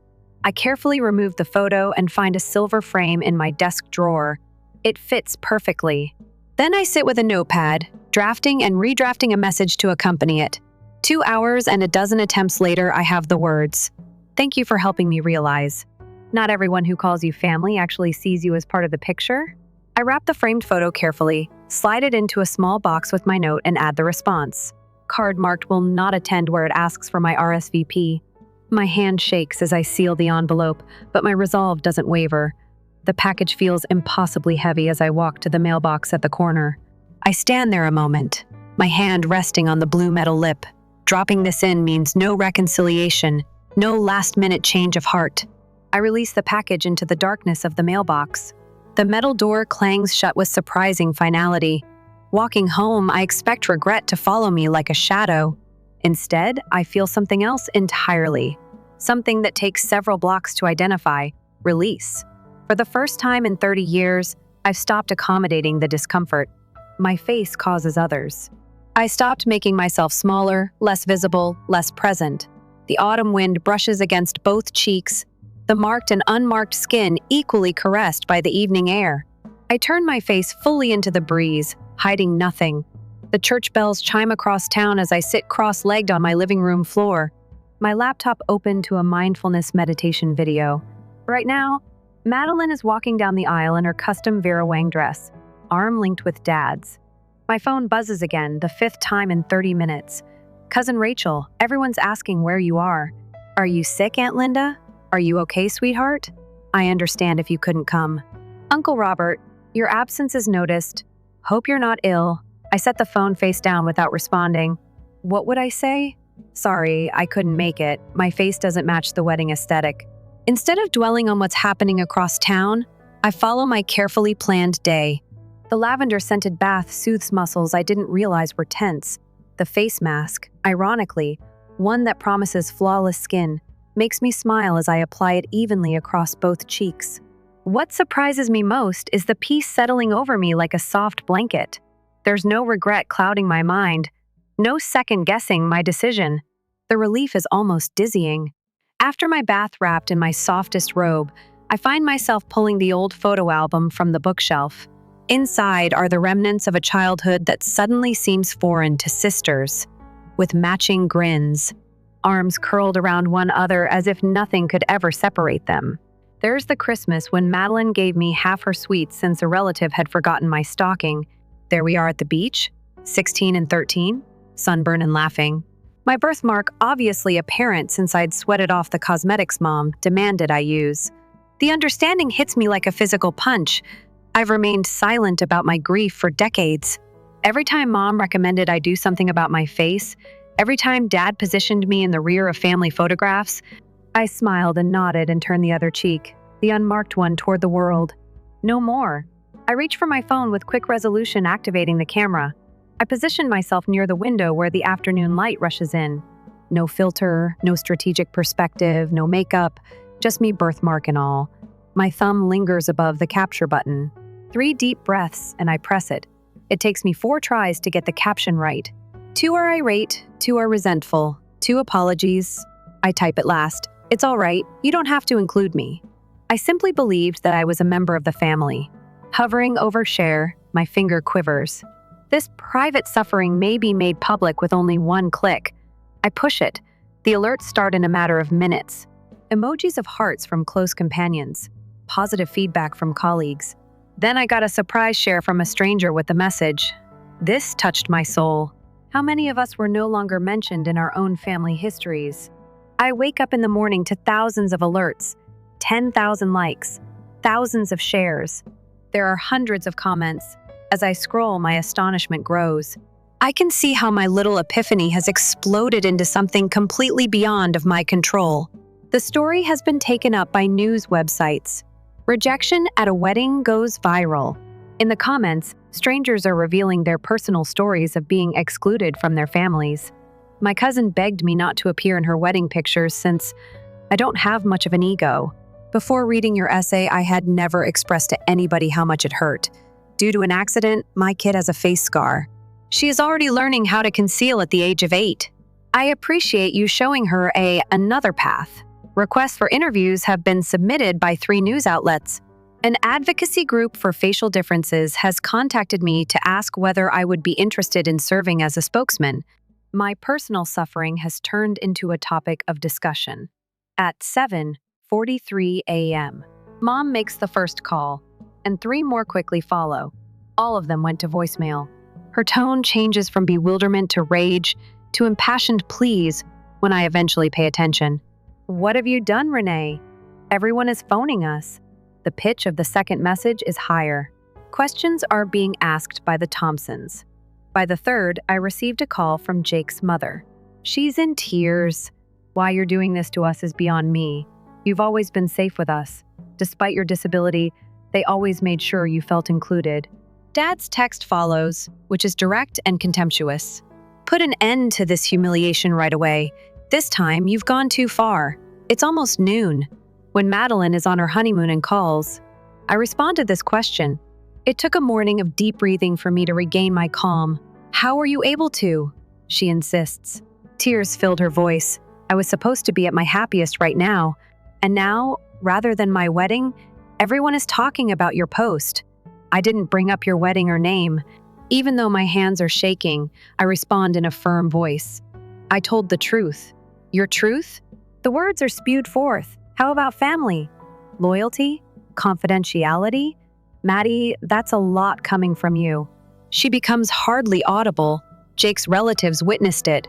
I carefully remove the photo and find a silver frame in my desk drawer. It fits perfectly. Then I sit with a notepad, drafting and redrafting a message to accompany it. 2 hours and a dozen attempts later, I have the words. Thank you for helping me realize. Not everyone who calls you family actually sees you as part of the picture. I wrap the framed photo carefully, slide it into a small box with my note, and add the response. Card marked will not attend where it asks for my RSVP. My hand shakes as I seal the envelope, but my resolve doesn't waver. The package feels impossibly heavy as I walk to the mailbox at the corner. I stand there a moment, my hand resting on the blue metal lip. Dropping this in means no reconciliation, no last-minute change of heart. I release the package into the darkness of the mailbox. The metal door clangs shut with surprising finality. Walking home, I expect regret to follow me like a shadow. Instead, I feel something else entirely. Something that takes several blocks to identify: release. For the first time in 30 years, I've stopped accommodating the discomfort. My face causes others. I stopped making myself smaller, less visible, less present. The autumn wind brushes against both cheeks, the marked and unmarked skin equally caressed by the evening air. I turn my face fully into the breeze, hiding nothing. The church bells chime across town as I sit cross-legged on my living room floor, my laptop open to a mindfulness meditation video. Right now, Madeline is walking down the aisle in her custom Vera Wang dress, arm linked with Dad's. My phone buzzes again, the 5th time in 30 minutes. Cousin Rachel, everyone's asking where you are. Are you sick, Aunt Linda? Are you okay, sweetheart? I understand if you couldn't come. Uncle Robert, your absence is noticed. Hope you're not ill. I set the phone face down without responding. What would I say? Sorry, I couldn't make it. My face doesn't match the wedding aesthetic. Instead of dwelling on what's happening across town, I follow my carefully planned day. The lavender-scented bath soothes muscles I didn't realize were tense. The face mask, ironically, one that promises flawless skin, makes me smile as I apply it evenly across both cheeks. What surprises me most is the peace settling over me like a soft blanket. There's no regret clouding my mind, no second-guessing my decision. The relief is almost dizzying. After my bath wrapped in my softest robe, I find myself pulling the old photo album from the bookshelf. Inside are the remnants of a childhood that suddenly seems foreign to sisters, with matching grins, arms curled around one another as if nothing could ever separate them. There's the Christmas when Madeline gave me half her sweets since a relative had forgotten my stocking. There we are at the beach, 16 and 13, sunburn and laughing. My birthmark obviously apparent since I'd sweated off the cosmetics Mom demanded I use. The understanding hits me like a physical punch. I've remained silent about my grief for decades. Every time Mom recommended I do something about my face, every time Dad positioned me in the rear of family photographs, I smiled and nodded and turned the other cheek, the unmarked one toward the world. No more. I reach for my phone with quick resolution activating the camera. I position myself near the window where the afternoon light rushes in. No filter, no strategic perspective, no makeup, just me birthmark and all. My thumb lingers above the capture button. 3 deep breaths and I press it. It takes me 4 tries to get the caption right. 2 are irate, 2 are resentful, 2 apologies. I type it last. It's all right, you don't have to include me. I simply believed that I was a member of the family. Hovering over share, my finger quivers. This private suffering may be made public with only 1 click. I push it. The alerts start in a matter of minutes. Emojis of hearts from close companions. Positive feedback from colleagues. Then I got a surprise share from a stranger with the message. This touched my soul. How many of us were no longer mentioned in our own family histories? I wake up in the morning to thousands of alerts, 10,000 likes, thousands of shares. There are hundreds of comments. As I scroll, my astonishment grows. I can see how my little epiphany has exploded into something completely beyond of my control. The story has been taken up by news websites. Rejection at a wedding goes viral. In the comments, strangers are revealing their personal stories of being excluded from their families. My cousin begged me not to appear in her wedding pictures since I don't have much of an ego. Before reading your essay, I had never expressed to anybody how much it hurt. Due to an accident, my kid has a face scar. She is already learning how to conceal at the age of 8. I appreciate you showing her another path. Requests for interviews have been submitted by 3 news outlets. An advocacy group for facial differences has contacted me to ask whether I would be interested in serving as a spokesman. My personal suffering has turned into a topic of discussion. At 7:43 a.m., Mom makes the first call, and 3 more quickly follow. All of them went to voicemail. Her tone changes from bewilderment to rage to impassioned pleas when I eventually pay attention. What have you done, Renee? Everyone is phoning us. The pitch of the second message is higher. Questions are being asked by the Thompsons. By the third, I received a call from Jake's mother. She's in tears. Why you're doing this to us is beyond me. You've always been safe with us. Despite your disability, they always made sure you felt included. Dad's text follows, which is direct and contemptuous. Put an end to this humiliation right away. This time, you've gone too far. It's almost noon. When Madeline is on her honeymoon and calls, I respond to this question. It took a morning of deep breathing for me to regain my calm. How are you able to? She insists. Tears filled her voice. I was supposed to be at my happiest right now. And now, rather than my wedding, everyone is talking about your post. I didn't bring up your wedding or name. Even though my hands are shaking, I respond in a firm voice. I told the truth. Your truth? The words are spewed forth. How about family? Loyalty? Confidentiality? Maddie, that's a lot coming from you. She becomes hardly audible. Jake's relatives witnessed it.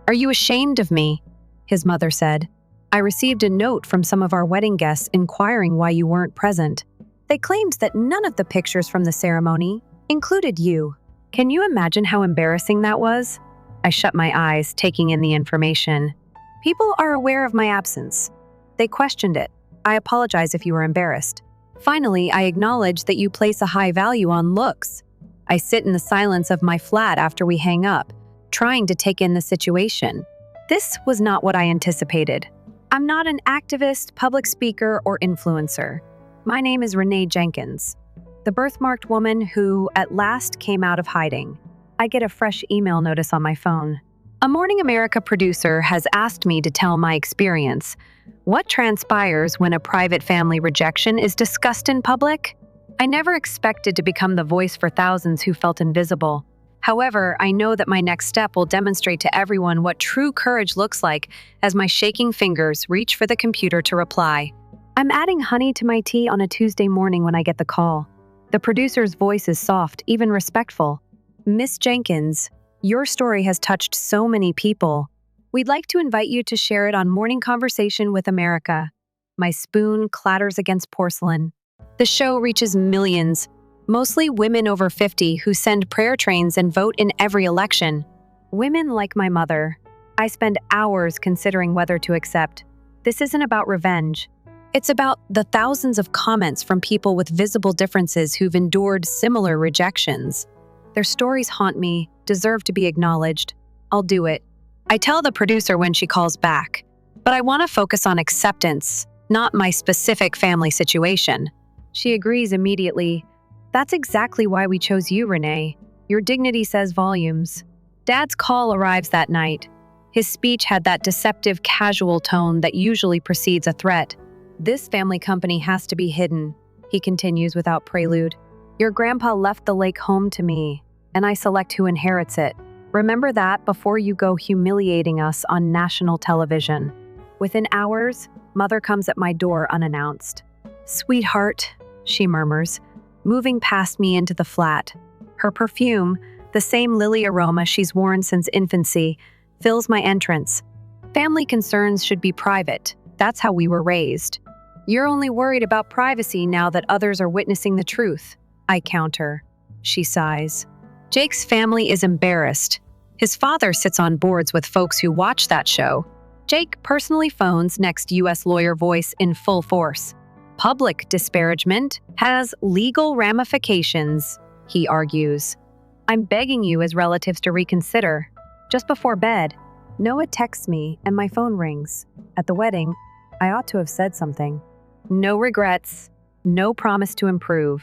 Are you ashamed of me? His mother said. I received a note from some of our wedding guests inquiring why you weren't present. They claimed that none of the pictures from the ceremony included you. Can you imagine how embarrassing that was? I shut my eyes, taking in the information. People are aware of my absence. They questioned it. I apologize if you were embarrassed. Finally, I acknowledge that you place a high value on looks. I sit in the silence of my flat after we hang up, trying to take in the situation. This was not what I anticipated. I'm not an activist, public speaker, or influencer. My name is Renee Jenkins, the birthmarked woman who, at last, came out of hiding. I get a fresh email notice on my phone. A Morning America producer has asked me to tell my experience. What transpires when a private family rejection is discussed in public? I never expected to become the voice for thousands who felt invisible. However, I know that my next step will demonstrate to everyone what true courage looks like as my shaking fingers reach for the computer to reply. I'm adding honey to my tea on a Tuesday morning when I get the call. The producer's voice is soft, even respectful. Miss Jenkins, your story has touched so many people. We'd like to invite you to share it on Morning Conversation with America. My spoon clatters against porcelain. The show reaches millions, mostly women over 50 who send prayer trains and vote in every election. Women like my mother. I spend hours considering whether to accept. This isn't about revenge. It's about the thousands of comments from people with visible differences who've endured similar rejections. Their stories haunt me, deserve to be acknowledged. I'll do it. I tell the producer when she calls back, but I want to focus on acceptance, not my specific family situation. She agrees immediately. That's exactly why we chose you, Renee. Your dignity says volumes. Dad's call arrives that night. His speech had that deceptive, casual tone that usually precedes a threat. This family company has to be hidden, he continues without prelude. Your grandpa left the lake home to me, and I select who inherits it. Remember that before you go humiliating us on national television. Within hours, Mother comes at my door unannounced. Sweetheart, she murmurs, moving past me into the flat. Her perfume, the same lily aroma she's worn since infancy, fills my entrance. Family concerns should be private. That's how we were raised. You're only worried about privacy now that others are witnessing the truth, I counter. She sighs. Jake's family is embarrassed. His father sits on boards with folks who watch that show. Jake personally phones next U.S. lawyer voice in full force. Public disparagement has legal ramifications, he argues. I'm begging you as relatives to reconsider. Just before bed, Noah texts me and my phone rings. At the wedding, I ought to have said something. No regrets, no promise to improve.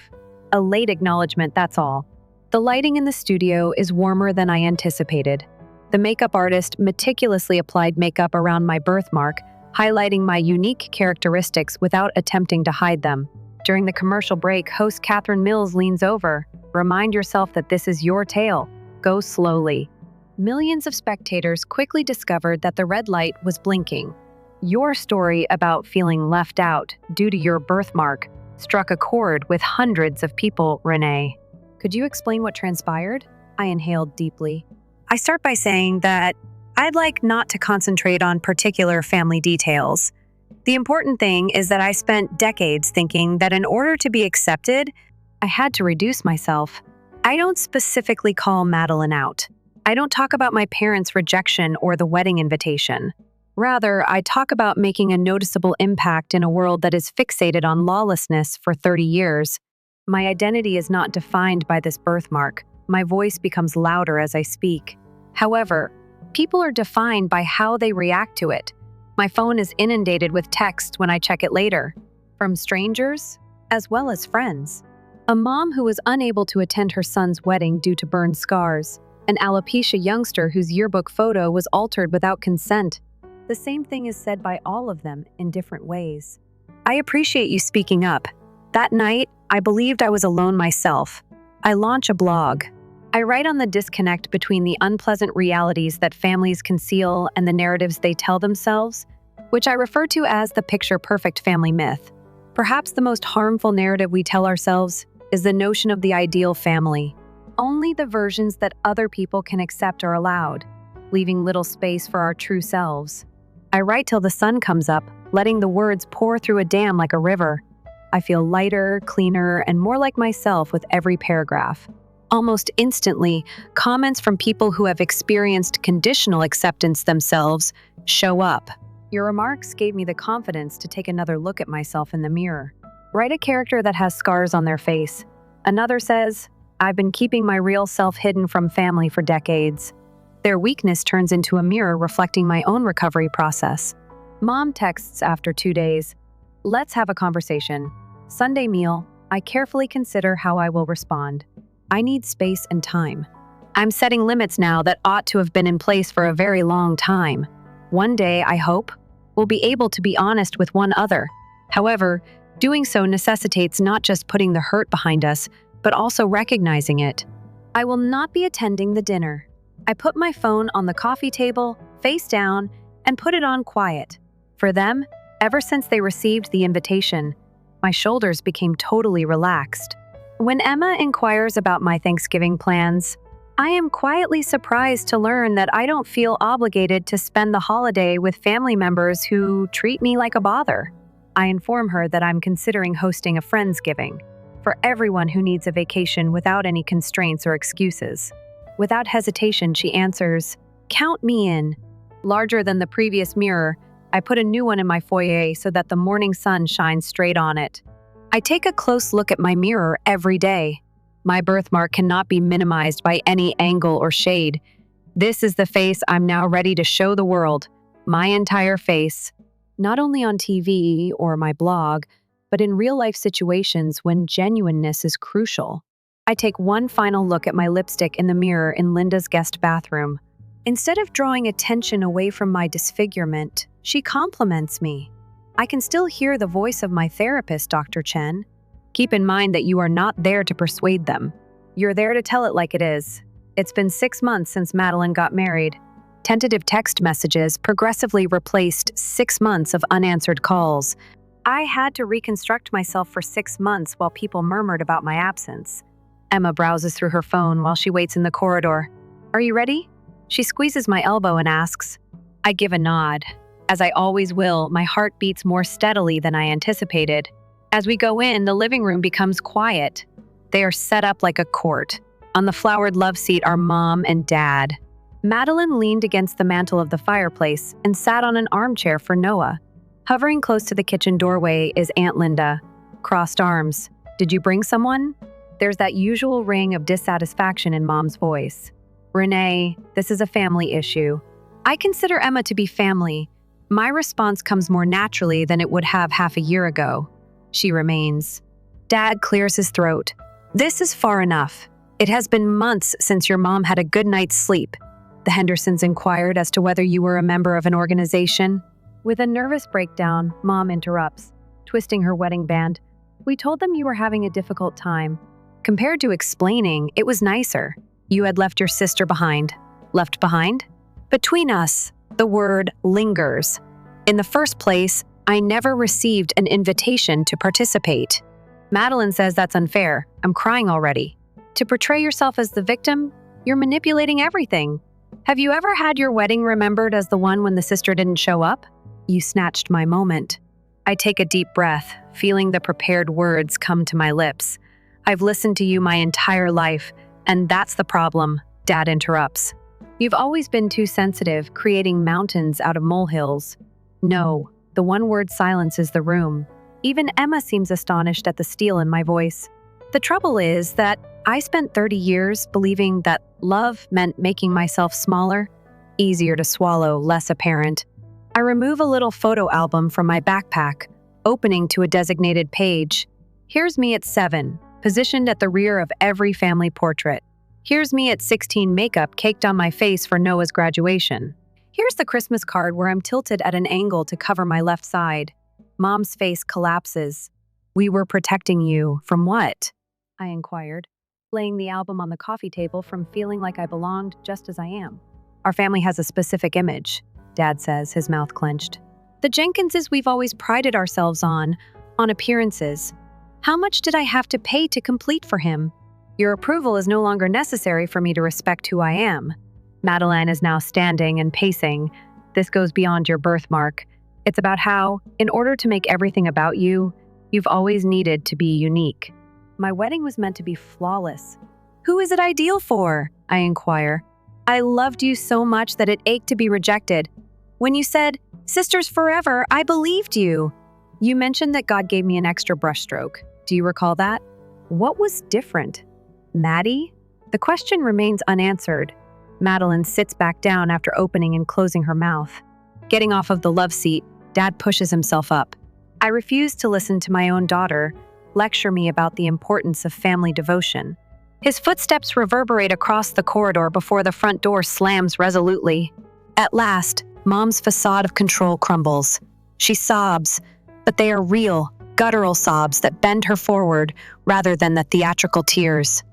A late acknowledgement, that's all. The lighting in the studio is warmer than I anticipated. The makeup artist meticulously applied makeup around my birthmark, highlighting my unique characteristics without attempting to hide them. During the commercial break, host Catherine Mills leans over. Remind yourself that this is your tale. Go slowly. Millions of spectators quickly discovered that the red light was blinking. Your story about feeling left out due to your birthmark struck a chord with hundreds of people, Renee. Could you explain what transpired? I inhaled deeply. I start by saying that I'd like not to concentrate on particular family details. The important thing is that I spent decades thinking that in order to be accepted, I had to reduce myself. I don't specifically call Madeline out. I don't talk about my parents' rejection or the wedding invitation. Rather, I talk about making a noticeable impact in a world that is fixated on lawlessness for 30 years. My identity is not defined by this birthmark. My voice becomes louder as I speak. However, people are defined by how they react to it. My phone is inundated with text when I check it later, from strangers as well as friends. A mom who was unable to attend her son's wedding due to burned scars. An alopecia youngster whose yearbook photo was altered without consent. The same thing is said by all of them in different ways. I appreciate you speaking up. That night, I believed I was alone myself. I launch a blog. I write on the disconnect between the unpleasant realities that families conceal and the narratives they tell themselves, which I refer to as the picture-perfect family myth. Perhaps the most harmful narrative we tell ourselves is the notion of the ideal family. Only the versions that other people can accept are allowed, leaving little space for our true selves. I write till the sun comes up, letting the words pour through a dam like a river. I feel lighter, cleaner, and more like myself with every paragraph. Almost instantly, comments from people who have experienced conditional acceptance themselves show up. Your remarks gave me the confidence to take another look at myself in the mirror. Write a character that has scars on their face. Another says, I've been keeping my real self hidden from family for decades. Their weakness turns into a mirror reflecting my own recovery process. Mom texts after 2 days. Let's have a conversation. Sunday meal. I carefully consider how I will respond. I need space and time. I'm setting limits now that ought to have been in place for a very long time. One day, I hope, we'll be able to be honest with one another. However, doing so necessitates not just putting the hurt behind us, but also recognizing it. I will not be attending the dinner. I put my phone on the coffee table, face down, and put it on quiet. For them, ever since they received the invitation, my shoulders became totally relaxed. When Emma inquires about my Thanksgiving plans, I am quietly surprised to learn that I don't feel obligated to spend the holiday with family members who treat me like a bother. I inform her that I'm considering hosting a Friendsgiving for everyone who needs a vacation without any constraints or excuses. Without hesitation, she answers, "Count me in." Larger than the previous mirror, I put a new one in my foyer so that the morning sun shines straight on it. I take a close look at my mirror every day. My birthmark cannot be minimized by any angle or shade. This is the face I'm now ready to show the world, my entire face. Not only on TV or my blog, but in real-life situations when genuineness is crucial. I take one final look at my lipstick in the mirror in Linda's guest bathroom. Instead of drawing attention away from my disfigurement, she compliments me. I can still hear the voice of my therapist, Dr. Chen. Keep in mind that you are not there to persuade them. You're there to tell it like it is. It's been 6 months since Madeline got married. Tentative text messages progressively replaced 6 months of unanswered calls. I had to reconstruct myself for 6 months while people murmured about my absence. Emma browses through her phone while she waits in the corridor. "Are you ready?" She squeezes my elbow and asks. I give a nod. As I always will, my heart beats more steadily than I anticipated. As we go in, the living room becomes quiet. They are set up like a court. On the flowered love seat are Mom and Dad. Madeline leaned against the mantel of the fireplace and sat on an armchair for Noah. Hovering close to the kitchen doorway is Aunt Linda. Crossed arms. "Did you bring someone?" There's that usual ring of dissatisfaction in Mom's voice. "Renee, this is a family issue." I consider Emma to be family. My response comes more naturally than it would have half a year ago. She remains. Dad clears his throat. "This is far enough. It has been months since your mom had a good night's sleep." The Hendersons inquired as to whether you were a member of an organization. With a nervous breakdown, Mom interrupts, twisting her wedding band. "We told them you were having a difficult time. Compared to explaining, it was nicer. You had left your sister behind." Left behind? Between us, the word lingers. In the first place, I never received an invitation to participate. Madeline says that's unfair. I'm crying already. To portray yourself as the victim, you're manipulating everything. Have you ever had your wedding remembered as the one when the sister didn't show up? You snatched my moment. I take a deep breath, feeling the prepared words come to my lips. I've listened to you my entire life, and that's the problem, Dad interrupts. You've always been too sensitive, creating mountains out of molehills. No. The one-word silence is the room. Even Emma seems astonished at the steel in my voice. The trouble is that I spent 30 years believing that love meant making myself smaller, easier to swallow, less apparent. I remove a little photo album from my backpack, opening to a designated page. Here's me at 7, positioned at the rear of every family portrait. Here's me at 16, makeup caked on my face for Noah's graduation. Here's the Christmas card where I'm tilted at an angle to cover my left side. Mom's face collapses. "We were protecting you. From what?" I inquired, laying the album on the coffee table from feeling like I belonged just as I am. "Our family has a specific image," Dad says, his mouth clenched. "The Jenkinses we've always prided ourselves on appearances. How much did I have to pay to complete for him? Your approval is no longer necessary for me to respect who I am." Madeline is now standing and pacing. "This goes beyond your birthmark. It's about how, in order to make everything about you, you've always needed to be unique." My wedding was meant to be flawless. "Who is it ideal for?" I inquire. "I loved you so much that it ached to be rejected. When you said, 'Sisters forever,' I believed you." You mentioned that God gave me an extra brushstroke. Do you recall that? What was different? Maddie? The question remains unanswered. Madeline sits back down after opening and closing her mouth. Getting off of the love seat, Dad pushes himself up. I refuse to listen to my own daughter lecture me about the importance of family devotion. His footsteps reverberate across the corridor before the front door slams resolutely. At last, Mom's facade of control crumbles. She sobs, but they are real, guttural sobs that bend her forward rather than the theatrical tears.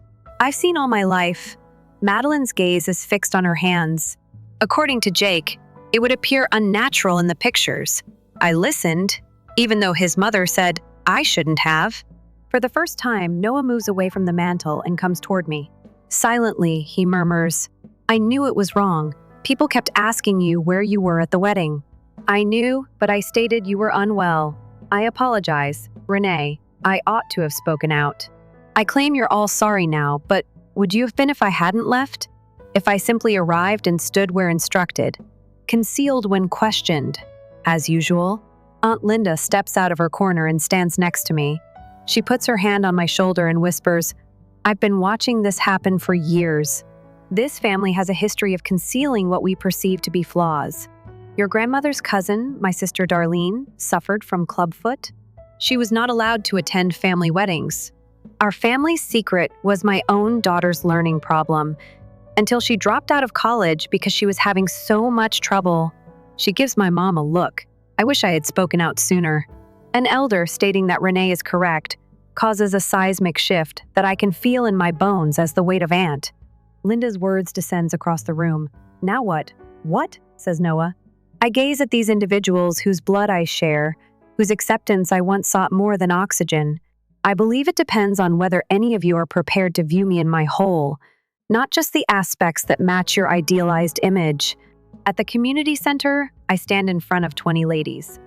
I've seen all my life. Madeline's gaze is fixed on her hands. According to Jake, it would appear unnatural in the pictures. I listened, even though his mother said I shouldn't have. For the first time, Noah moves away from the mantel and comes toward me. Silently, he murmurs, "I knew it was wrong. People kept asking you where you were at the wedding." "I knew, but I stated you were unwell. I apologize, Renee. I ought to have spoken out. I claim you're all sorry now, but would you have been if I hadn't left? If I simply arrived and stood where instructed? Concealed when questioned, as usual?" Aunt Linda steps out of her corner and stands next to me. She puts her hand on my shoulder and whispers, "I've been watching this happen for years. This family has a history of concealing what we perceive to be flaws. Your grandmother's cousin, my sister Darlene, suffered from clubfoot. She was not allowed to attend family weddings. Our family's secret was my own daughter's learning problem, until she dropped out of college because she was having so much trouble." She gives my mom a look. I wish I had spoken out sooner. An elder stating that Renee is correct causes a seismic shift that I can feel in my bones as the weight of Aunt. Linda's words descends across the room. "Now what?" "What?" says Noah. I gaze at these individuals whose blood I share, whose acceptance I once sought more than oxygen. I believe it depends on whether any of you are prepared to view me in my whole, not just the aspects that match your idealized image. At the community center, I stand in front of 20 ladies.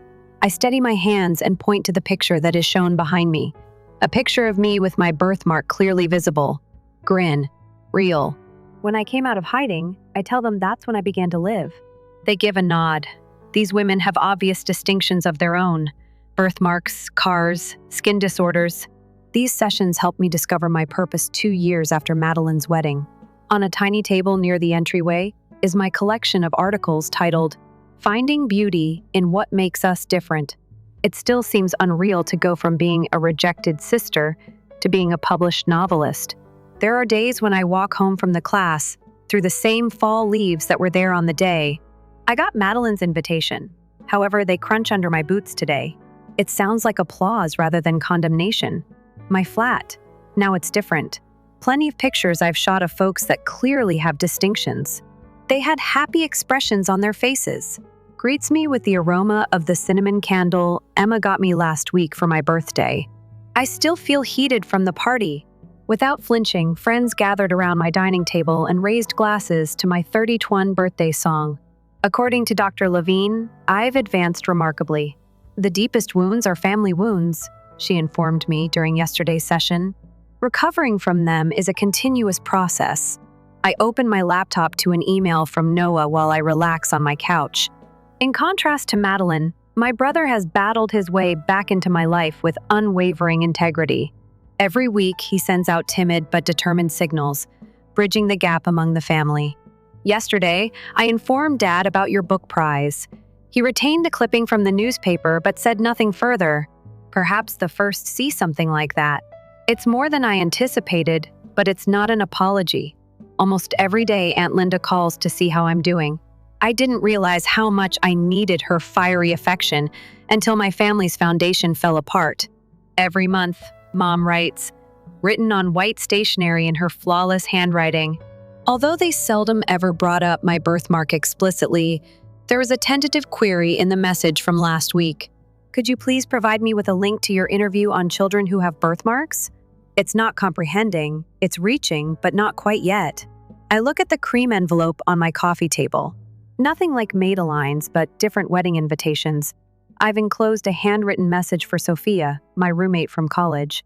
I steady my hands and point to the picture that is shown behind me. A picture of me with my birthmark clearly visible. Grin. Real. When I came out of hiding, I tell them that's when I began to live. They give a nod. These women have obvious distinctions of their own. Birthmarks, scars, skin disorders. These sessions helped me discover my purpose 2 years after Madeline's wedding. On a tiny table near the entryway is my collection of articles titled, "Finding Beauty in What Makes Us Different." It still seems unreal to go from being a rejected sister to being a published novelist. There are days when I walk home from the class through the same fall leaves that were there on the day. I got Madeline's invitation. However, they crunch under my boots today. It sounds like applause rather than condemnation. My flat. Now it's different. Plenty of pictures I've shot of folks that clearly have distinctions. They had happy expressions on their faces. Greets me with the aroma of the cinnamon candle Emma got me last week for my birthday. I still feel heated from the party. Without flinching, friends gathered around my dining table and raised glasses to my 31 birthday song. According to Dr. Levine, I've advanced remarkably. The deepest wounds are family wounds, she informed me during yesterday's session. Recovering from them is a continuous process. I open my laptop to an email from Noah while I relax on my couch. In contrast to Madeline, my brother has battled his way back into my life with unwavering integrity. Every week, he sends out timid but determined signals, bridging the gap among the family. Yesterday, I informed Dad about your book prize. He retained a clipping from the newspaper but said nothing further. Perhaps the first see something like that. It's more than I anticipated, but it's not an apology. Almost every day, Aunt Linda calls to see how I'm doing. I didn't realize how much I needed her fiery affection until my family's foundation fell apart. Every month, Mom writes, written on white stationery in her flawless handwriting. Although they seldom ever brought up my birthmark explicitly, there was a tentative query in the message from last week. Could you please provide me with a link to your interview on children who have birthmarks? It's not comprehending, it's reaching, but not quite yet. I look at the cream envelope on my coffee table. Nothing like Madeline's, but different wedding invitations. I've enclosed a handwritten message for Sophia, my roommate from college.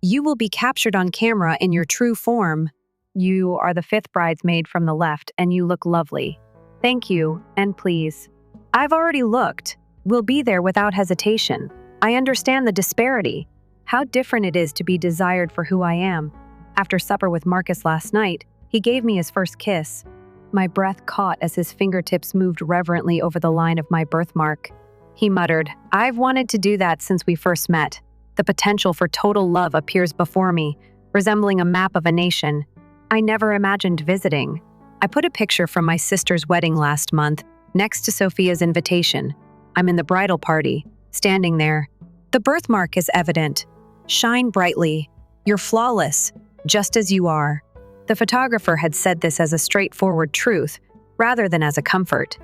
You will be captured on camera in your true form. You are the 5th bridesmaid from the left, and you look lovely. Thank you, and please. I've already looked. We'll be there without hesitation. I understand the disparity. How different it is to be desired for who I am. After supper with Marcus last night, he gave me his first kiss. My breath caught as his fingertips moved reverently over the line of my birthmark. He muttered, "I've wanted to do that since we first met. The potential for total love appears before me. resembling a map of a nation I never imagined visiting. I put a picture from my sister's wedding last month next to Sophia's invitation. I'm in the bridal party, standing there. The birthmark is evident. Shine brightly. You're flawless, just as you are. The photographer had said this as a straightforward truth, rather than as a comfort.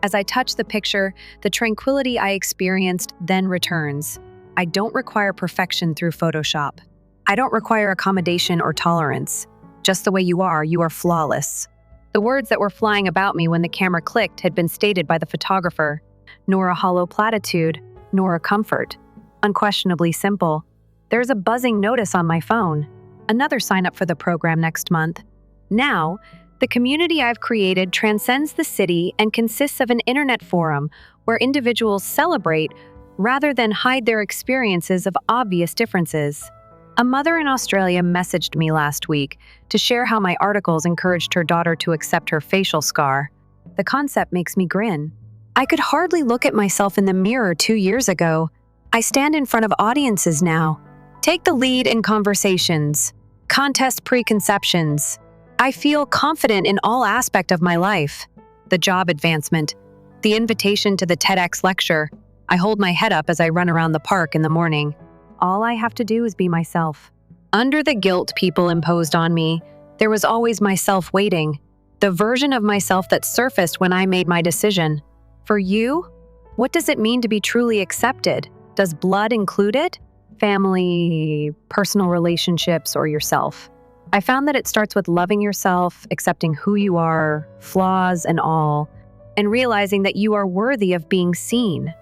As I touch the picture, the tranquility I experienced then returns. I don't require perfection through Photoshop. I don't require accommodation or tolerance. Just the way you are flawless. The words that were flying about me when the camera clicked had been stated by the photographer. Nor a hollow platitude, nor a comfort. Unquestionably simple. There's a buzzing notice on my phone. Another sign up for the program next month. Now, the community I've created transcends the city and consists of an internet forum where individuals celebrate rather than hide their experiences of obvious differences. A mother in Australia messaged me last week to share how my articles encouraged her daughter to accept her facial scar. The concept makes me grin. I could hardly look at myself in the mirror 2 years ago. I stand in front of audiences now. Take the lead in conversations. Contest preconceptions. I feel confident in all aspect of my life. The job advancement. The invitation to the TEDx lecture. I hold my head up as I run around the park in the morning. All I have to do is be myself. Under the guilt people imposed on me, there was always myself waiting. The version of myself that surfaced when I made my decision. For you, what does it mean to be truly accepted? Does blood include it? Family, personal relationships, or yourself? I found that it starts with loving yourself, accepting who you are, flaws and all, and realizing that you are worthy of being seen.